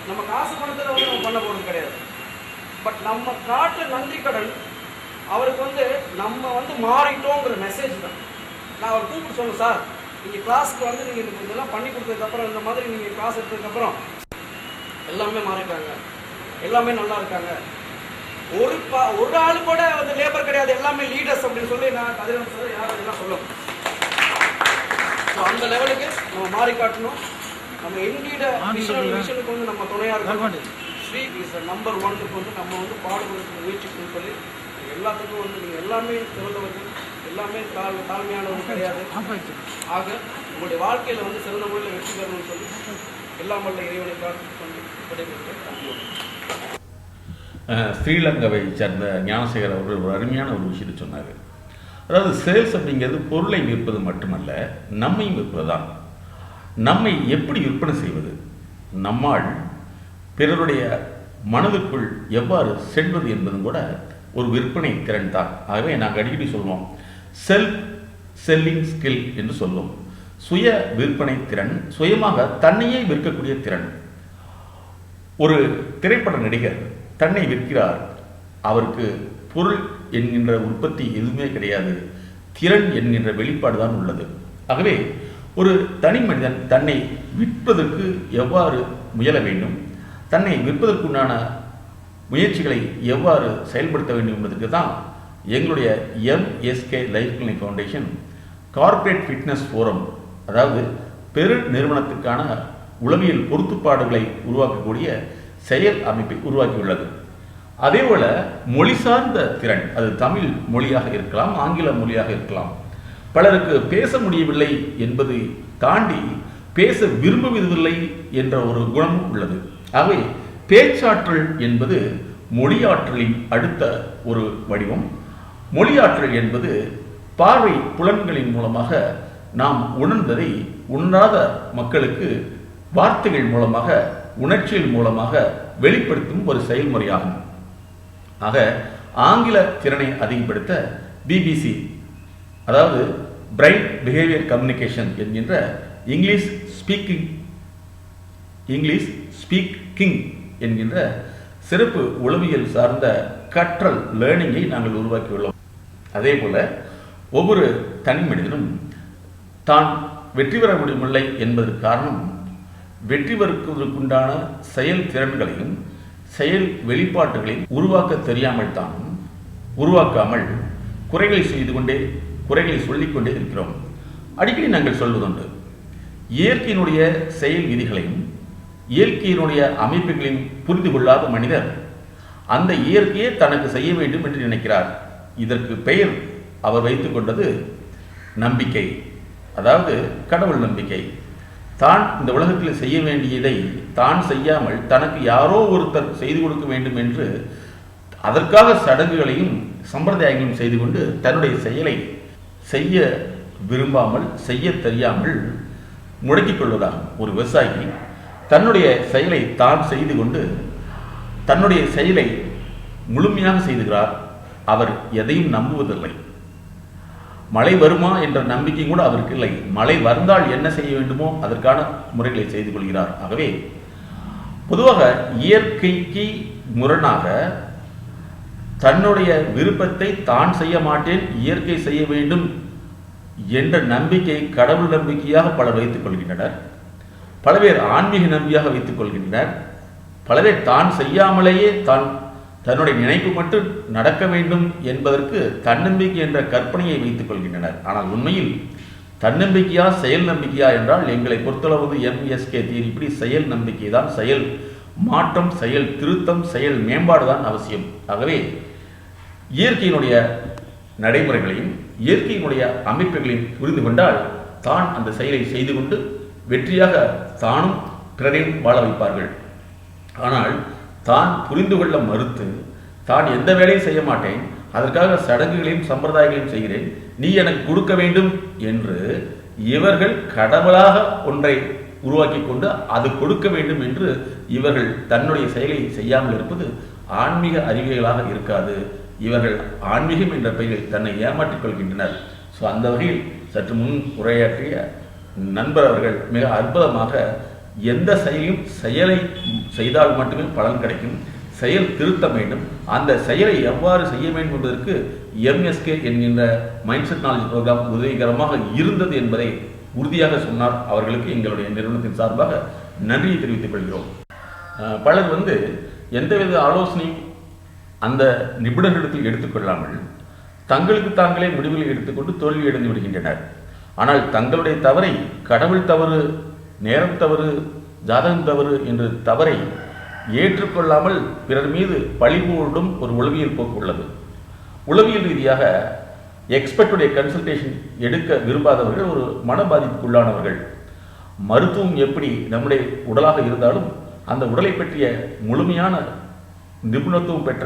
நம்ம காசு பணத்தில் வந்து நம்ம பண்ண போகிறது கிடையாது. பட் நம்ம காட்டுற நன்றி கடன் அவருக்கு வந்து நம்ம வந்து மாறிட்டோங்கிற மெசேஜ் தான். நான் அவர் கூப்பிட்டு சொல்லுவேன், சார் நீங்கள் கிளாஸ்க்கு வந்து நீங்கள் இதெல்லாம் பண்ணி கொடுத்ததுக்கப்புறம் இந்த மாதிரி நீங்கள் கிளாஸ் எடுத்ததுக்கப்புறம் எல்லாமே மாறிட்டாங்க, எல்லாமே நல்லா இருக்காங்க. ஒரு ஆள் கூட வந்து லேபர் கிடையாது, எல்லாமே லீடர்ஸ் அப்படின்னு சொல்லி நான் கதிரவன் சார் யாரும் எல்லாம் சொல்லணும். ஸோ அந்த லெவலுக்கு நம்ம மாறி காட்டணும். நம்ம எங்கீட மிஷனுக்கு வந்து நம்ம துணையாக இருக்கணும். ஸ்ரீ இஸ் நம்பர் 1க்கு வந்து நம்ம வந்து பாடுபடுத்த முயற்சிக்கணும்னு சொல்லி எல்லாத்துக்கும் வந்து நீங்கள் எல்லாமே சிறந்தவர்கள், எல்லாமே தாழ்மையானவர்கள் கிடையாது. ஆக உங்களுடைய வாழ்க்கையில் வந்து சிறந்த முறையில் வெற்றி பெறணும்னு சொல்லி எல்லாம் வல்ல இறைவனை பார்த்து கொண்டு விடைபெறுகிறேன். ஸ்ரீலங்காவை சேர்ந்த ஞானசேகர் அவர்கள் ஒரு அருமையான ஒரு விஷயத்தை சொன்னார். அதாவது சேல்ஸ் அப்படிங்கிறது பொருளை விற்பது மட்டுமல்ல, நம்மையும் விற்பது தான். நம்மை எப்படி விற்பனை செய்வது, நம்மால் பிறருடைய மனதுக்குள் எவ்வாறு செல்வது என்பதும் கூட ஒரு விற்பனை திறன் தான். ஆகவே நாங்கள் அடிக்கடி சொல்லுவோம், செல்ஃப் செல்லிங் ஸ்கில் என்று சொல்லுவோம். சுய விற்பனை திறன், சுயமாக தன்னையே விற்கக்கூடிய திறன். ஒரு திரைப்பட நடிகர் தன்னை விற்கிறார். அவருக்கு பொருள் என்கின்ற உற்பத்தி எதுவுமே கிடையாது, திறன் என்கின்ற வெளிப்பாடு தான் உள்ளது. ஆகவே ஒரு தனி மனிதன் தன்னை விற்பதற்கு எவ்வாறு முயல வேண்டும், தன்னை விற்பதற்குண்டான முயற்சிகளை எவ்வாறு செயல்படுத்த வேண்டும் என்பதற்கு தான் எங்களுடைய MSK life clinic foundation corporate fitness forum, அதாவது பெரு நிறுவனத்துக்கான உளவியல் பொருத்துப்பாடுகளை உருவாக்கக்கூடிய செயல் அமைப்பை உருவாக்கியுள்ளது. அதேபோல மொழி சார்ந்த திறன், அது தமிழ் மொழியாக இருக்கலாம், ஆங்கில மொழியாக இருக்கலாம். பலருக்கு பேச முடியவில்லை என்பதை தாண்டி பேச விரும்புவதில்லை என்ற ஒரு குணமும் உள்ளது. ஆகவே பேச்சாற்றல் என்பது மொழியாற்றலின் அடுத்த ஒரு வடிவம். மொழியாற்றல் என்பது பார்வை புலன்களின் மூலமாக நாம் உணர்ந்ததை உணராத மக்களுக்கு வார்த்தைகள் மூலமாக, உணர்ச்சிகள் மூலமாக வெளிப்படுத்தும் ஒரு செயல்முறையாகும். ஆக ஆங்கில திறனை அதிகப்படுத்த பிபிசி, அதாவது பிரைன் பிஹேவியர் கம்யூனிகேஷன் என்கின்ற இங்கிலீஷ் ஸ்பீக்கிங் என்கின்ற சிறப்பு உளவியல் சார்ந்த கற்றல் லேர்னிங்கை நாங்கள் உருவாக்கியுள்ளோம். அதே போல ஒவ்வொரு தனி மனிதனும் தான் வெற்றி பெற முடியவில்லை என்பதற்கு காரணம் வெற்றி பெறுவதற்குண்டான செயல் திறன்களையும் செயல் வெளிப்பாட்டுகளையும் உருவாக்க தெரியாமல் தான், உருவாக்காமல் குறைகளை செய்து கொண்டே, குறைகளை சொல்லிக்கொண்டே இருக்கிறோம். அடிக்கடி நாங்கள் சொல்வதுண்டு, இயற்கையினுடைய செயல் விதிகளையும் இயற்கையினுடைய அமைப்புகளையும் புரிந்து கொள்ளாத மனிதர் அந்த இயற்கையை தனக்கு செய்ய வேண்டும் என்று நினைக்கிறார். இதற்கு பெயர் அவர் வைத்துக் கொண்டது நம்பிக்கை, அதாவது கடவுள் நம்பிக்கை. தான் இந்த உலகத்தில் செய்ய வேண்டியதை தான் செய்யாமல் தனக்கு யாரோ ஒருத்தர் செய்து கொடுக்க வேண்டும் என்று அதற்காக சடங்குகளையும் சம்பிரதாயங்களையும் செய்து கொண்டு தன்னுடைய செயலை செய்ய விரும்பாமல், செய்ய தெரியாமல் முடக்கிக் கொள்வதாகும். ஒரு விவசாயி தன்னுடைய செயலை தான் செய்து கொண்டு தன்னுடைய செயலை முழுமையாக செய்துகிறார். அவர் எதையும் நம்புவதில்லை. மழை வருமா என்ற நம்பிக்கை கூட அவருக்கு இல்லை. மழை வந்தால் என்ன செய்ய வேண்டுமோ அதற்கான முறைகளை செய்து கொள்கிறார். ஆகவே பொதுவாக இயற்கைக்கு முரணாக தன்னுடைய விருப்பத்தை தான் செய்ய மாட்டேன், இயற்கை செய்ய வேண்டும் என்ற நம்பிக்கை கடவுள் நம்பிக்கையாக பலர் வைத்துக் கொள்கின்றனர். பல பேர் ஆன்மீக நம்பிக்கையாக வைத்துக் கொள்கின்றனர். பல பேர் தான் செய்யாமலேயே தன்னுடைய நினைப்பு மட்டும் நடக்க வேண்டும் என்பதற்கு தன்னம்பிக்கை என்ற கற்பனையை வைத்துக் கொள்கின்றனர். ஆனால் உண்மையில் தன்னம்பிக்கையா செயல் நம்பிக்கையா என்றால் எங்களை பொறுத்தளவு எம்எஸ்கே தியரிப்படி செயல் நம்பிக்கை தான். செயல் மாற்றம், செயல் திருத்தம், செயல் மேம்பாடு தான் அவசியம். ஆகவே இயற்கையினுடைய நடைமுறைகளையும் இயற்கையினுடைய அமைப்புகளையும் புரிந்து கொண்டால் தான் அந்த செயலை செய்து கொண்டு வெற்றியாக தானும் பிறரையும் வாழ வைப்பார்கள். ஆனால் தான் புரிந்து கொள்ள மறுத்து தான் எந்த வேலையும் செய்ய மாட்டேன், அதற்காக சடங்குகளையும் சம்பிரதாயங்களையும் செய்கிறேன், நீ எனக்கு கொடுக்க வேண்டும் என்று இவர்கள் கடவுளாக ஒன்றை உருவாக்கி கொண்டு அது கொடுக்க வேண்டும் என்று இவர்கள் தன்னுடைய செயலை செய்யாமல் இருப்பது ஆன்மீக அறிவியலாக இருக்காது. இவர்கள் ஆன்மீகம் என்ற பெயரில் தன்னை ஏமாற்றிக் கொள்கின்றனர். ஸோ அந்த வகையில் சற்று முன் உரையாற்றிய நண்பர் அவர்கள் மிக அற்புதமாக எந்த செயலையும் செயலை செய்தால் மட்டுமே பலன் கிடைக்கும், செயல் திருத்த வேண்டும், அந்த செயலை எவ்வாறு செய்ய வேண்டும் என்பதற்கு MSK என்கின்ற மைண்ட் செட் நாலேஜ் ப்ரோக்ராம் உதவிகரமாக இருந்தது என்பதை உறுதியாக சொன்னார். அவர்களுக்கு எங்களுடைய நிறுவனத்தின் சார்பாக நன்றியை தெரிவித்துக் கொள்கிறோம். பலர் எந்தவித ஆலோசனையும் அந்த நிபுணர்களிடத்தில் எடுத்துக்கொள்ளாமல் தங்களுக்கு தாங்களே முடிவுகளை எடுத்துக்கொண்டு தோல்வியடைந்து விடுகின்றனர். ஆனால் தங்களுடைய தவறை கடவுள் தவறு, நேரம் தவறு, ஜாதகம் தவறு என்று தவறை ஏற்றுக்கொள்ளாமல் பிறர் மீது பழி போடும் ஒரு உளவியல் போக்கு உள்ளது. உளவியல் ரீதியாக எக்ஸ்பர்ட்டுடைய கன்சல்டேஷன் எடுக்க விரும்பாதவர்கள் ஒரு மன பாதிப்புக்குள்ளானவர்கள். மருத்துவம் எப்படி நம்முடைய உடலாக இருந்தாலும் அந்த உடலை பற்றிய முழுமையான நிபுணத்துவம் பெற்ற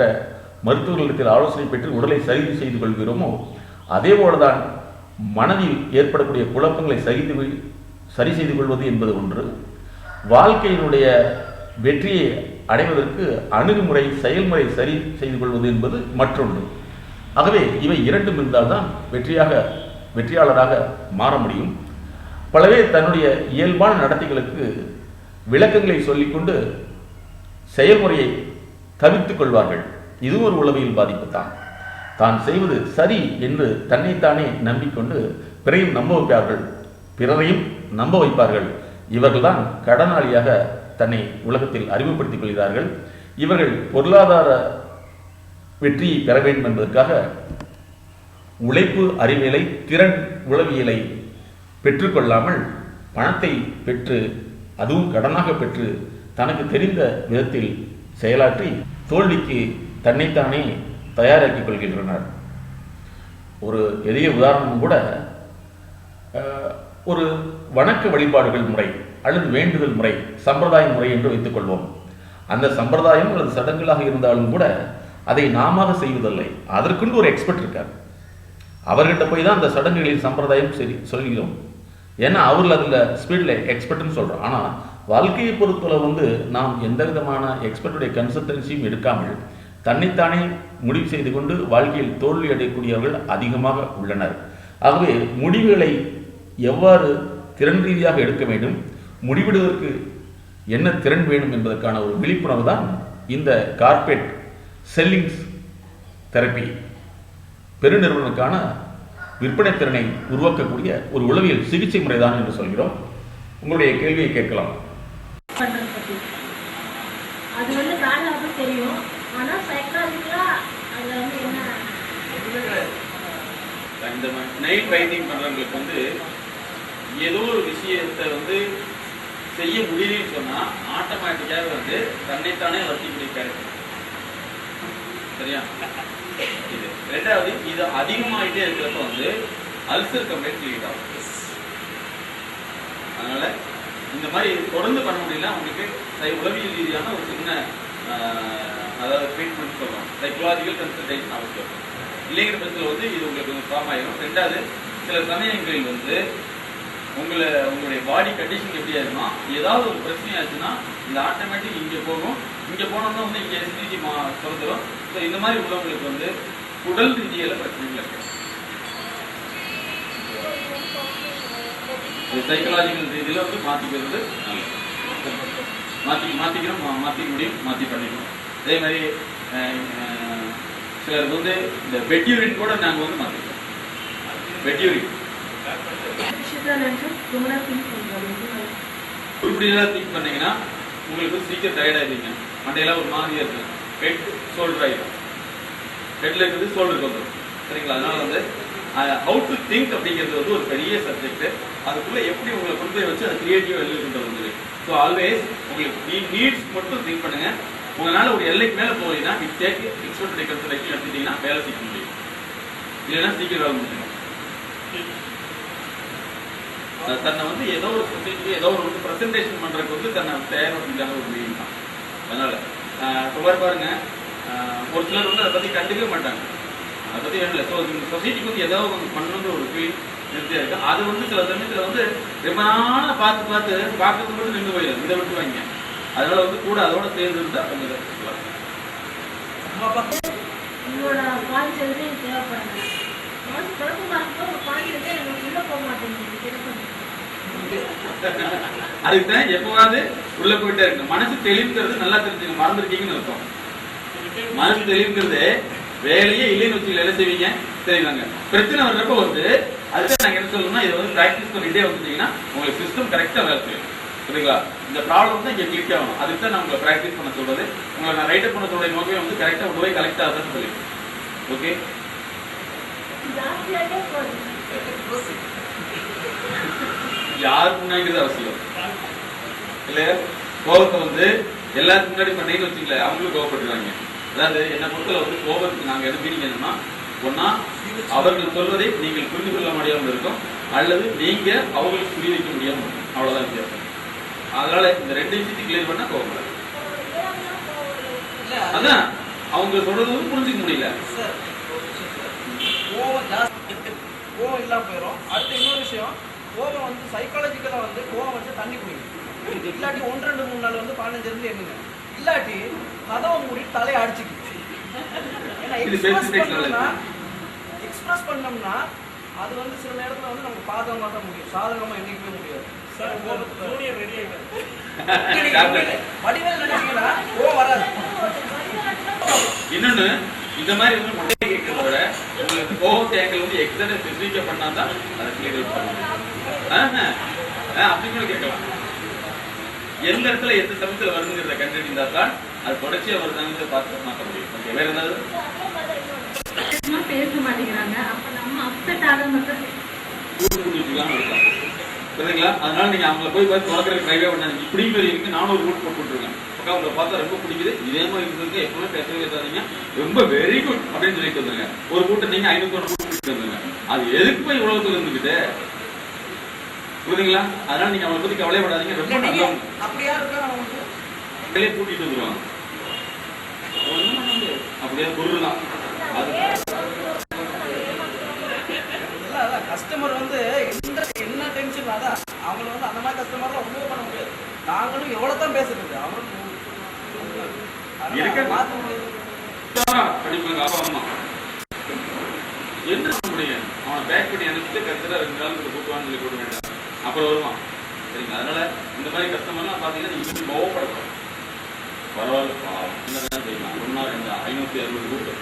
மருத்துவர்களிடத்தில் ஆலோசனை பெற்று உடலை சரி செய்து கொள்கிறோமோ அதே போலதான் மனதில் ஏற்படக்கூடிய குழப்பங்களை சரி செய்து கொள்வது என்பது ஒன்று, வாழ்க்கையினுடைய வெற்றியை அடைவதற்கு அணுகுமுறை செயல்முறை சரி செய்து கொள்வது என்பது மற்றொன்று. ஆகவே இவை இரண்டும் இருந்தால்தான் வெற்றியாளராக மாற முடியும். பல பேர் தன்னுடைய இயல்பான நடத்தைகளுக்கு விளக்கங்களை சொல்லிக்கொண்டு செயல்முறையை தவிர்த்துக் கொள்வார்கள். இதுவும் ஒரு உளவியல் பாதிப்பு தான். தான் செய்வது சரி என்று தன்னைத்தானே நம்பிக்கொண்டு பிறரையும் நம்ப வைப்பார்கள். இவர்கள்தான் கடனாளியாக தன்னை உலகத்தில் அறிமுகப்படுத்திக் கொள்கிறார்கள். இவர்கள் பொருளாதார வெற்றியை பெற வேண்டும் என்பதற்காக உழைப்பு அறிவியலை, திறன் உளவியலை பெற்றுக்கொள்ளாமல் பணத்தை பெற்று, அதுவும் கடனாக பெற்று தனக்கு தெரிந்த விதத்தில் செயலாற்றி தோல்விக்கு தன்னைத்தானே தயாராக்கிக் கொள்கின்றனர். ஒரு எளிய உதாரணம் கூட, ஒரு வணக்க வழிபாடுகள் முறை அல்லது வேண்டுதல் முறை, சம்பிரதாய முறை என்று வைத்துக் கொள்வோம். அந்த சம்பிரதாயம் அல்லது சடங்குகளாக இருந்தாலும் கூட அதை நாம செய்வதில்லை, அதற்குண்டு ஒரு எக்ஸ்பர்ட் இருக்கார். அவர்கிட்ட போய் தான் அந்த சடங்குகளின் சம்பிரதாயம் சரி சொல்கிறோம். ஏன்னா அவர்கள் அதில் ஸ்பீடில் எக்ஸ்பர்ட்னு சொல்கிறோம். ஆனால் வாழ்க்கையை பொறுத்தவரை நாம் எந்த விதமான எக்ஸ்பர்ட்டுடைய கன்சல்டன்சியும் எடுக்காமல் தன்னைத்தானே முடிவு செய்து கொண்டு வாழ்க்கையில் தோல்வி அடையக்கூடியவர்கள் அதிகமாக உள்ளனர். ஆகவே முடிவுகளை எவ்வாறு திறன் ரீதியாக எடுக்க வேண்டும், முடிவெடுவதற்கு என்ன திறன் வேண்டும் என்பதற்கான ஒரு விழிப்புணர்வு தான் இந்த கார்ப்பரேட் செல்லிங்ஸ் தெரப்பி பெருநிறுவனங்களுக்கான விற்பனை திறனை உருவாக்கக்கூடிய ஒரு உளவியல் சிகிச்சை முறைதான் என்று சொல்கிறோம். உங்களுடைய கேள்வியை கேட்கலாம். அது வேலை தெரியும், ஆனா சைக்காலஜிக்கலா அது என்ன இந்த நைட் ரைட்டிங் பண்றவங்களுக்கு ஏதோ ஒரு விஷயத்தை செய்ய முடியலன்னு சொன்னா ஆட்டோமேட்டிக்காக தன்னைத்தானே வட்டி பிடிக்காது. சரியா? இது ரெண்டாவது, இது அதிகமாகிட்டே இருக்கிறப்ப அல்சர் கம்ப்ளைண்ட் கிளியர் ஆகும். அதனால இந்த மாதிரி தொடர்ந்து பண்ண முடியல உங்களுக்கு உளவியல் ரீதியான ஒரு சின்ன அதாவது ட்ரீட்மெண்ட் சொல்லுவோம், சைக்கலாஜிக்கல் கன்சல்டேஷன் அவசியம். இல்லைங்கிற பட்சத்தில் இது உங்களுக்கு ஃபார்ம் ஆகிடும். ரெண்டாவது, சில சமயங்களில் உங்களுடைய பாடி கண்டிஷன் எப்படி ஆகுதுன்னா, ஏதாவது ஒரு பிரச்சனை ஆச்சுன்னா இந்த ஆட்டோமேட்டிக் இங்கே போகும், இங்கே போனோம்னா இங்கே எஸ்டிஜி திறந்துடும். ஸோ இந்த மாதிரி உள்ளவங்களுக்கு உடல் ரீதியில பிரச்சனைகள் இருக்கு. சைக்கலாஜிக்கல் ரீதியில் மாற்றிக்கிறது நல்லது. மாற்றிக்க முடியும், மாற்றி பண்ணிக்கணும். அதே மாதிரி சிலருக்கு இந்த பெட்யூரின் கூட நாங்கள் மாற்றிக்கிறோம். பெட்யூரின் இப்படிலாம் திங்க் பண்ணீங்கன்னா உங்களுக்கு சீக்கிரம் டயர்ட் ஆகிடுவீங்க. மண்டையெல்லாம் ஒரு மாதிரியா இருக்கு. ஹெட் ஷோல்டர் ஆகிடும். ஹெட்ல இருக்கிறது ஷோல்டருக்கு வந்துடும். சரிங்களா? அதனால ஹவு டு திங்க் அப்படிங்கிறது ஒரு பெரிய சப்ஜெக்ட். அதுக்குள்ள எப்படி உங்களை கொண்டு போய் வச்சு அதை கிரியேட்டிவா எழுதுன்றது. ஸோ ஆல்வேஸ் உங்களுக்கு நீட்ஸ் மட்டும் திங்க் பண்ணுங்க. உங்களால ஒரு எல்லைக்கு மேல போறீங்கன்னா எக்ஸ்பர்ட் கன்சல்டேஷன் எடுத்துட்டீங்கன்னா வேலை செய்ய முடியும். இல்லைன்னா சீக்கிரம் வேலை முடிஞ்சிடும். தன்னை வந்து ஏதோ ஒரு சொசைட்டிக்கு ஏதோ ஒரு ப்ரெசன்டேஷன் பண்றதுக்கு வந்து தன்னை தயார்படுத்திக்கான ஒரு மீன் தான். அதனால பாருங்க, ஒரு சிலர் வந்து அதை பத்தி கண்டுக்கவே மாட்டாங்க, அதை பத்தி வேணும் இல்லை. ஸோ சொசைட்டிக்கு வந்து ஏதாவது ஒன்று பண்ணணுன்ற ஒரு ஃபீல் நிறுத்தியா இருக்கு. அது வந்து சில சமயத்தில் வந்து ரொம்ப நாளாக பார்க்கறது மட்டும் நின்று போயிடும், இதை விட்டு வாங்க. அதனால வந்து கூட அதோட சேர்ந்து இருந்தா கொஞ்சம் உங்களோட பாயிண்ட்ஸ் எதுவுமே எனக்கு தேவைப்படுங்க. குழப்பமா இருக்கோ உங்க பாயிண்ட் வந்து எனக்கு உள்ள போக மாட்டேங்குது. அதுக்குதான் எப்பவாவது உள்ள போயிட்டே இருக்கு. மனசு தெளிவுங்கிறது நல்லா தெரிஞ்சுங்க, மறந்துருக்கீங்கன்னு அர்த்தம். மனசு தெளிவுங்கிறது வேலையே இல்லைன்னு வச்சு என்ன செய்வீங்க தெரியுவாங்க. பிரச்சனை வர்றப்ப வந்து அதுக்கு நாங்க என்ன சொல்லணும்னா, இதை வந்து பிராக்டிஸ் பண்ணிட்டே வந்துட்டீங்கன்னா உங்களுக்கு சிஸ்டம் கரெக்டா வேலை செய்யும். சரிங்களா? இந்த ப்ராப்ளம் தான் இங்க கிளிக் ஆகணும். அதுக்கு தான் நான் உங்களை பிராக்டிஸ் பண்ண சொல்றது. உங்களை நான் ரைட்டப் பண்ண சொல்ற நோக்கமே வந்து கரெக்டா உள்ள போய் கலெக்ட் ஆகுதுன்னு சொல்லி. ஓகே, யாருக்கு முன்னாங்கிறது அவசியம் இல்லையா? கோபத்தை வந்து எல்லாத்துக்கு முன்னாடி பண்ணீங்கன்னு வச்சுங்களேன், அவங்களும் கோபப்பட்டுருவாங்க. அதாவது என்ன பொறுத்தல வந்து கோபத்துக்கு நாங்க என்ன மீனிங் என்னன்னா, ஒன்னா அவர்கள் சொல்வதை நீங்கள் புரிந்து கொள்ள முடியாமல் இருக்கும், அல்லது நீங்க அவங்களுக்கு புரிய வைக்க முடியாமல் இருக்கும். அவ்வளவுதான் வித்தியாசம். அதனால இந்த ரெண்டு விஷயத்தையும் கிளியர் பண்ணா கோபப்படாது. அதான் அவங்க சொல்றது புரிஞ்சுக்க முடியல. கோவம் இல்லாம போயிடும். அடுத்து இன்னொரு விஷயம், கோவம் வந்து சைக்காலஜிக்கலா வந்து கோவம் வந்து தண்ணி குடிக்கும். இல்லாட்டி 1, 2, 3 நாள் வந்து 15 இருந்து எண்ணுங்க. இல்லாட்டி கதவை மூடி தலையை அடிச்சுக்கு. ஏன்னா எக்ஸ்பிரஸ் பண்ணோம்னா அது வந்து சில நேரத்துல வந்து நமக்கு பாதகமா தான் முடியும், சாதகமா என்னைக்குமே முடியாது. இன்னொன்னு, இந்த மாதிரி வந்து முட்டை கேட்கறத விட உங்களுக்கு கோபத்தை ஆங்கிள் வந்து எக்ஸாக்டா ஸ்பெசிஃபிக்கா பண்ணாதான் அதை கிளியர் பண்ணுங்க. அப்படி கூட கேட்கலாம். எந்த இடத்துல எந்த சமயத்துல வருதுங்கிறத கண்டுபிடிந்தா தான் அது தொடர்ச்சியா வருதாங்க பார்த்து மாற்ற முடியும். ஓகே, வேற ஏதாவது பேச மாட்டேங்கிறாங்க. அப்ப நம்ம அப்செட் ஆக மட்டும் இருக்கலாம். சரிங்களா? அதனால நீங்க அவங்களை போய் பார்த்து தொடக்கிறதுக்கு ட்ரைவே பண்ணாங்க. இப்படி இருக்கு, நானும் ஒரு ரூட் போட்டுருக்கேன். பக்கம் அவங்களை பார்த்தா ரொம்ப பிடிக்குது, இதே மாதிரி இருந்ததுக்கு எப்பவுமே பேசவே பேசாதீங்க, ரொம்ப வெரி குட் அப்படின்னு சொல்லிட்டு வந்துருங்க. ஒரு கூட்டை நீங்க 500 கூட்டு வந்துருங்க. அது எதுக்கு போய் உலகத்துல இருந்துகிட்டு புரியுதுங்களா? அதனால நீங்க அவங்களை பத்தி கவலைப்படாதீங்க. ரொம்ப நல்லவங்க. அப்படியா இருக்கா? அவங்களே கூட்டிட்டு வந்துருவாங்க. அப்படியே பொருள் தான் அது. கஸ்டமர் வந்து என்ன டென்ஷன் அதான் அவங்கள வந்து அந்த மாதிரி கஸ்டமர்லாம் ஒன்றுமே பண்ண முடியாது. நாங்களும் எவ்வளவு தான் பேசுறது, அவங்களும் மாற்ற முடியாது. படிப்பாங்க அப்பா அம்மா என்ன பண்ண முடியும்? அவனை பேக் பண்ணி அனுப்பிட்டு கத்துற 2 நாள் கூட்டுவான்னு சொல்லி கொடுக்க வேண்டாம், அப்புறம் வருவான். சரிங்களா? அதனால இந்த மாதிரி கஸ்டமர்லாம் பாத்தீங்கன்னா நீங்க கோவப்படலாம். பரவாயில்ல, என்னதான் செய்யலாம். 1 2 560 கூட்டு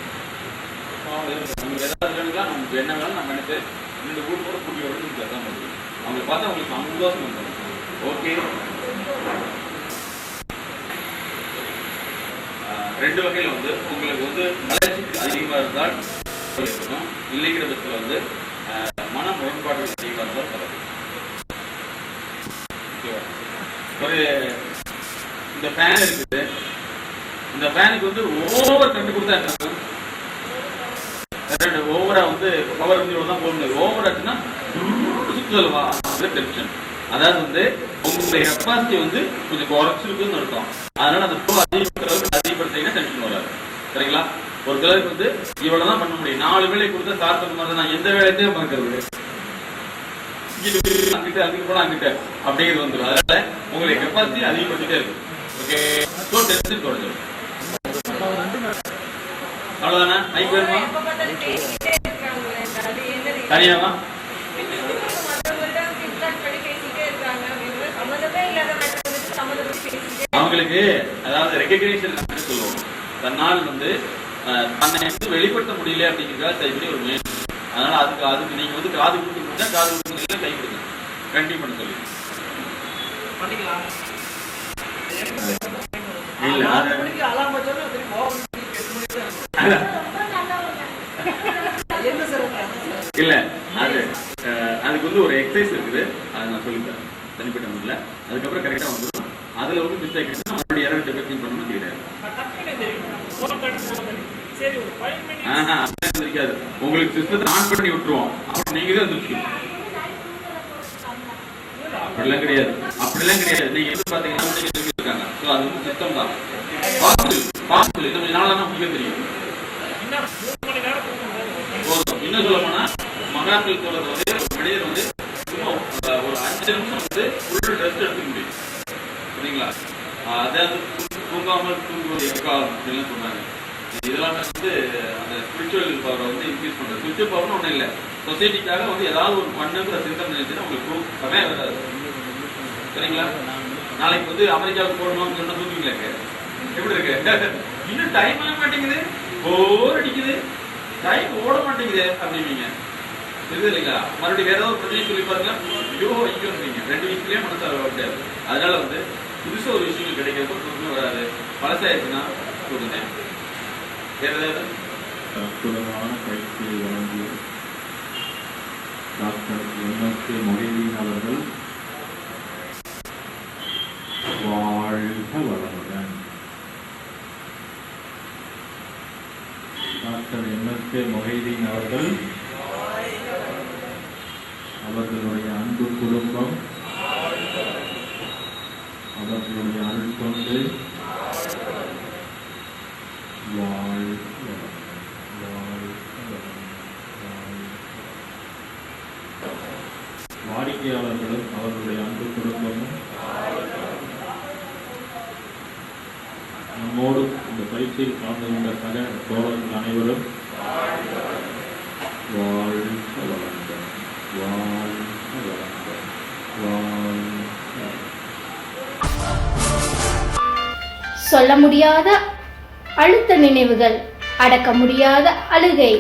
நமக்கு ஏதாவது வேணுங்களா, நமக்கு என்ன வேணும் நம்ம நினைச்சு 2 கூட்டு கூட கூட்டி வரணும் தான் முடியும். அவங்களை பார்த்தா அவங்களுக்கு சந்தோஷம் வந்துடும். ஓகே, 2 வகையில் வந்து உங்களுக்கு வந்து வளர்ச்சி அதிகமாக இருந்தால் இருக்கும், இல்லைங்கிற பட்சத்தில் வந்து மன முரண்பாடுகள் அதிகமாக இருந்தால் பரவாயில்ல. ஒரு இந்த ஃபேன் இருக்குது, இந்த ஃபேனுக்கு வந்து ஓவர் கண்டு கொடுத்தா ஓவரா வந்து பவர் தான் போக முடியாது. ஓவர் ஆச்சுன்னா சுற்றுலவா டென்ஷன். அதாவது வந்து உங்களுடைய கெப்பாசிட்டி வந்து கொஞ்சம் குறைச்சிருக்குன்னு அர்த்தம். அதனால அந்த ஃப்ளோ அதிகப்படுத்திங்கன்னா டென்ஷன் வராது. சரிங்களா? ஒரு சிலருக்கு வந்து இவ்வளவுதான் பண்ண முடியும். 4 வேலை கொடுத்தா சாப்பிட்ட மாதிரி நான் எந்த வேலையத்தையும் பார்க்கறது அங்கிட்ட அங்கிட்டு போனா அங்கிட்ட அப்படிங்கிறது வந்துடும். அதனால உங்களுடைய கெப்பாசிட்டி அதிகப்படுத்திட்டே இருக்கும். ஓகே, டென்ஷன் குறைஞ்சிடும். அவ்வளவுதானே? மைக் வேணுமா? சரியாவா? அவங்களுக்கு அதாவது ரெகக்னிஷன் சொல்லுவோம். தன்னால் வந்து தன்னை வந்து வெளிப்படுத்த முடியல அப்படிங்கிறதா செய்யக்கூடிய ஒரு முயற்சி. அதனால அதுக்கு நீங்க வந்து காது கொடுத்து முடிஞ்சா காது கொடுத்து கை கொடுங்க, கண்டிப்பா பண்ண சொல்லி பண்ணிக்கலாம். இல்ல அலாம் இல்ல அதுக்கு வந்து ஒரு எக்ஸசைஸ் இருக்குது, அதை நான் சொல்லித்தரேன் தனிப்பட்ட முறையில். அதுக்கப்புறம் கரெக்டாக வந்துடும். அதில் வந்து மிஸ்டேக் மறுபடியும் யாரும் டெபெக்டிங் பண்ணணும் தெரியாது. சரி ஒரு 5 மினிட்ஸ் இருக்காது. உங்களுக்கு சிஸ்டத்தை ஆன் பண்ணி விட்டுருவோம், அப்புறம் நீங்க தான் எந்திரிக்கணும். அப்படிலாம் கிடையாது, அப்படிலாம் கிடையாது. நீங்க எப்படி பாத்தீங்கன்னா இருக்காங்க. ஸோ அது வந்து சிஸ்டம் தான். பாசிபிள் இது கொஞ்சம் நாளாக தான் முடிய தெரியும். இன்னும் 3 மணி நேரம் போதும். இன்னும் சொல்ல போனா மகான்கள் சொல்றது வந்து மனிதர் வந்து சும்மா ஒரு 5 நிமிஷம் வந்து ஃபுல் ரெஸ்ட் எடுத்துக்க முடியும். சரிங்களா? அதாவது தூங்காமல் தூங்குவது எக்காலம் அப்படின்லாம் சொன்னாங்க. இதெல்லாமே வந்து அந்த ஸ்பிரிச்சுவல் பவரை வந்து இன்க்ரீஸ் பண்ணுறது. ஸ்பிரிச்சுவல் பவர்னு ஒன்றும் இல்லை, சொசைட்டிக்காக வந்து ஏதாவது ஒரு பண்ணுங்கிற சிந்தனை நினைச்சுன்னா உங்களுக்கு தூக்கமே வராது. சரிங்களா? நாளைக்கு வந்து அமெரிக்காவுக்கு போடணும்னு சொன்னா தூக்குவீங்களாங்க? எப்படி இருக்கு? இன்னும் டைம் ஆக மாட்டேங்குது, போர் அடிக்குது, டைம் ஓட மாட்டேங்குது அப்படிவீங்க. தெரியுது இல்லைங்களா? மறுபடியும் வேற ஏதாவது பிரச்சனை சொல்லி பாருங்க, ஐயோ ஐயோன்றீங்க. 2 வீக்லயே மனசாக முடியாது. அதனால வந்து புதுசாக ஒரு விஷயங்கள் கிடைக்கிறப்ப தூக்கமே வராது. பழசாயிருச்சுன்னா தூக்குங்க. வேற ஏதாவது அற்புதமான பயிற்சியை வழங்கிய டாக்டர் எம்.எஸ்.கே. மொஹிதீன் அவர்கள் வாழ்க வளமுடன். டாக்டர் எம்.எஸ்.கே. மொஹிதீன் அவர்கள், அவர்களுடைய அன்பு குடும்பம், அவர்களுடைய அருள்கொண்டு வாடிக்கையாளர்களும் அவர்களுடைய அன்பு குடும்பமும் நம்மோடு இந்த பயிற்சியில் கலந்து கொண்ட சக தோழர்கள் அனைவரும் வாழ்க வளங்கள், வாழ்க வளங்கள், வாழ்க. சொல்ல முடியாத அழுத்த நினைவுகள், அடக்க முடியாத அழுகை,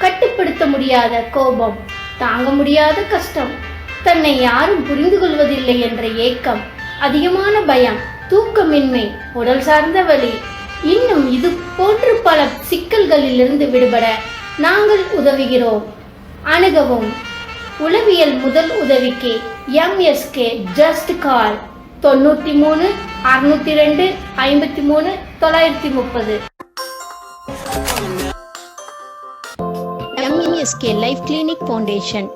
கட்டுப்படுத்த முடியாத கோபம், தாங்க முடியாத கஷ்டம், தன்னை யாரும் புரிந்து கொள்வதில்லை என்ற ஏக்கம், அதிகமான பயம், தூக்கமின்மை, உடல் சார்ந்த வலி, இன்னும் இது போன்று பல சிக்கல்களிலிருந்து விடுபட நாங்கள் உதவுகிறோம். அணுகவும். உளவியல் முதல் உதவிக்கு MSK. Just call 93 602 53 930. MSK. Life clinic foundation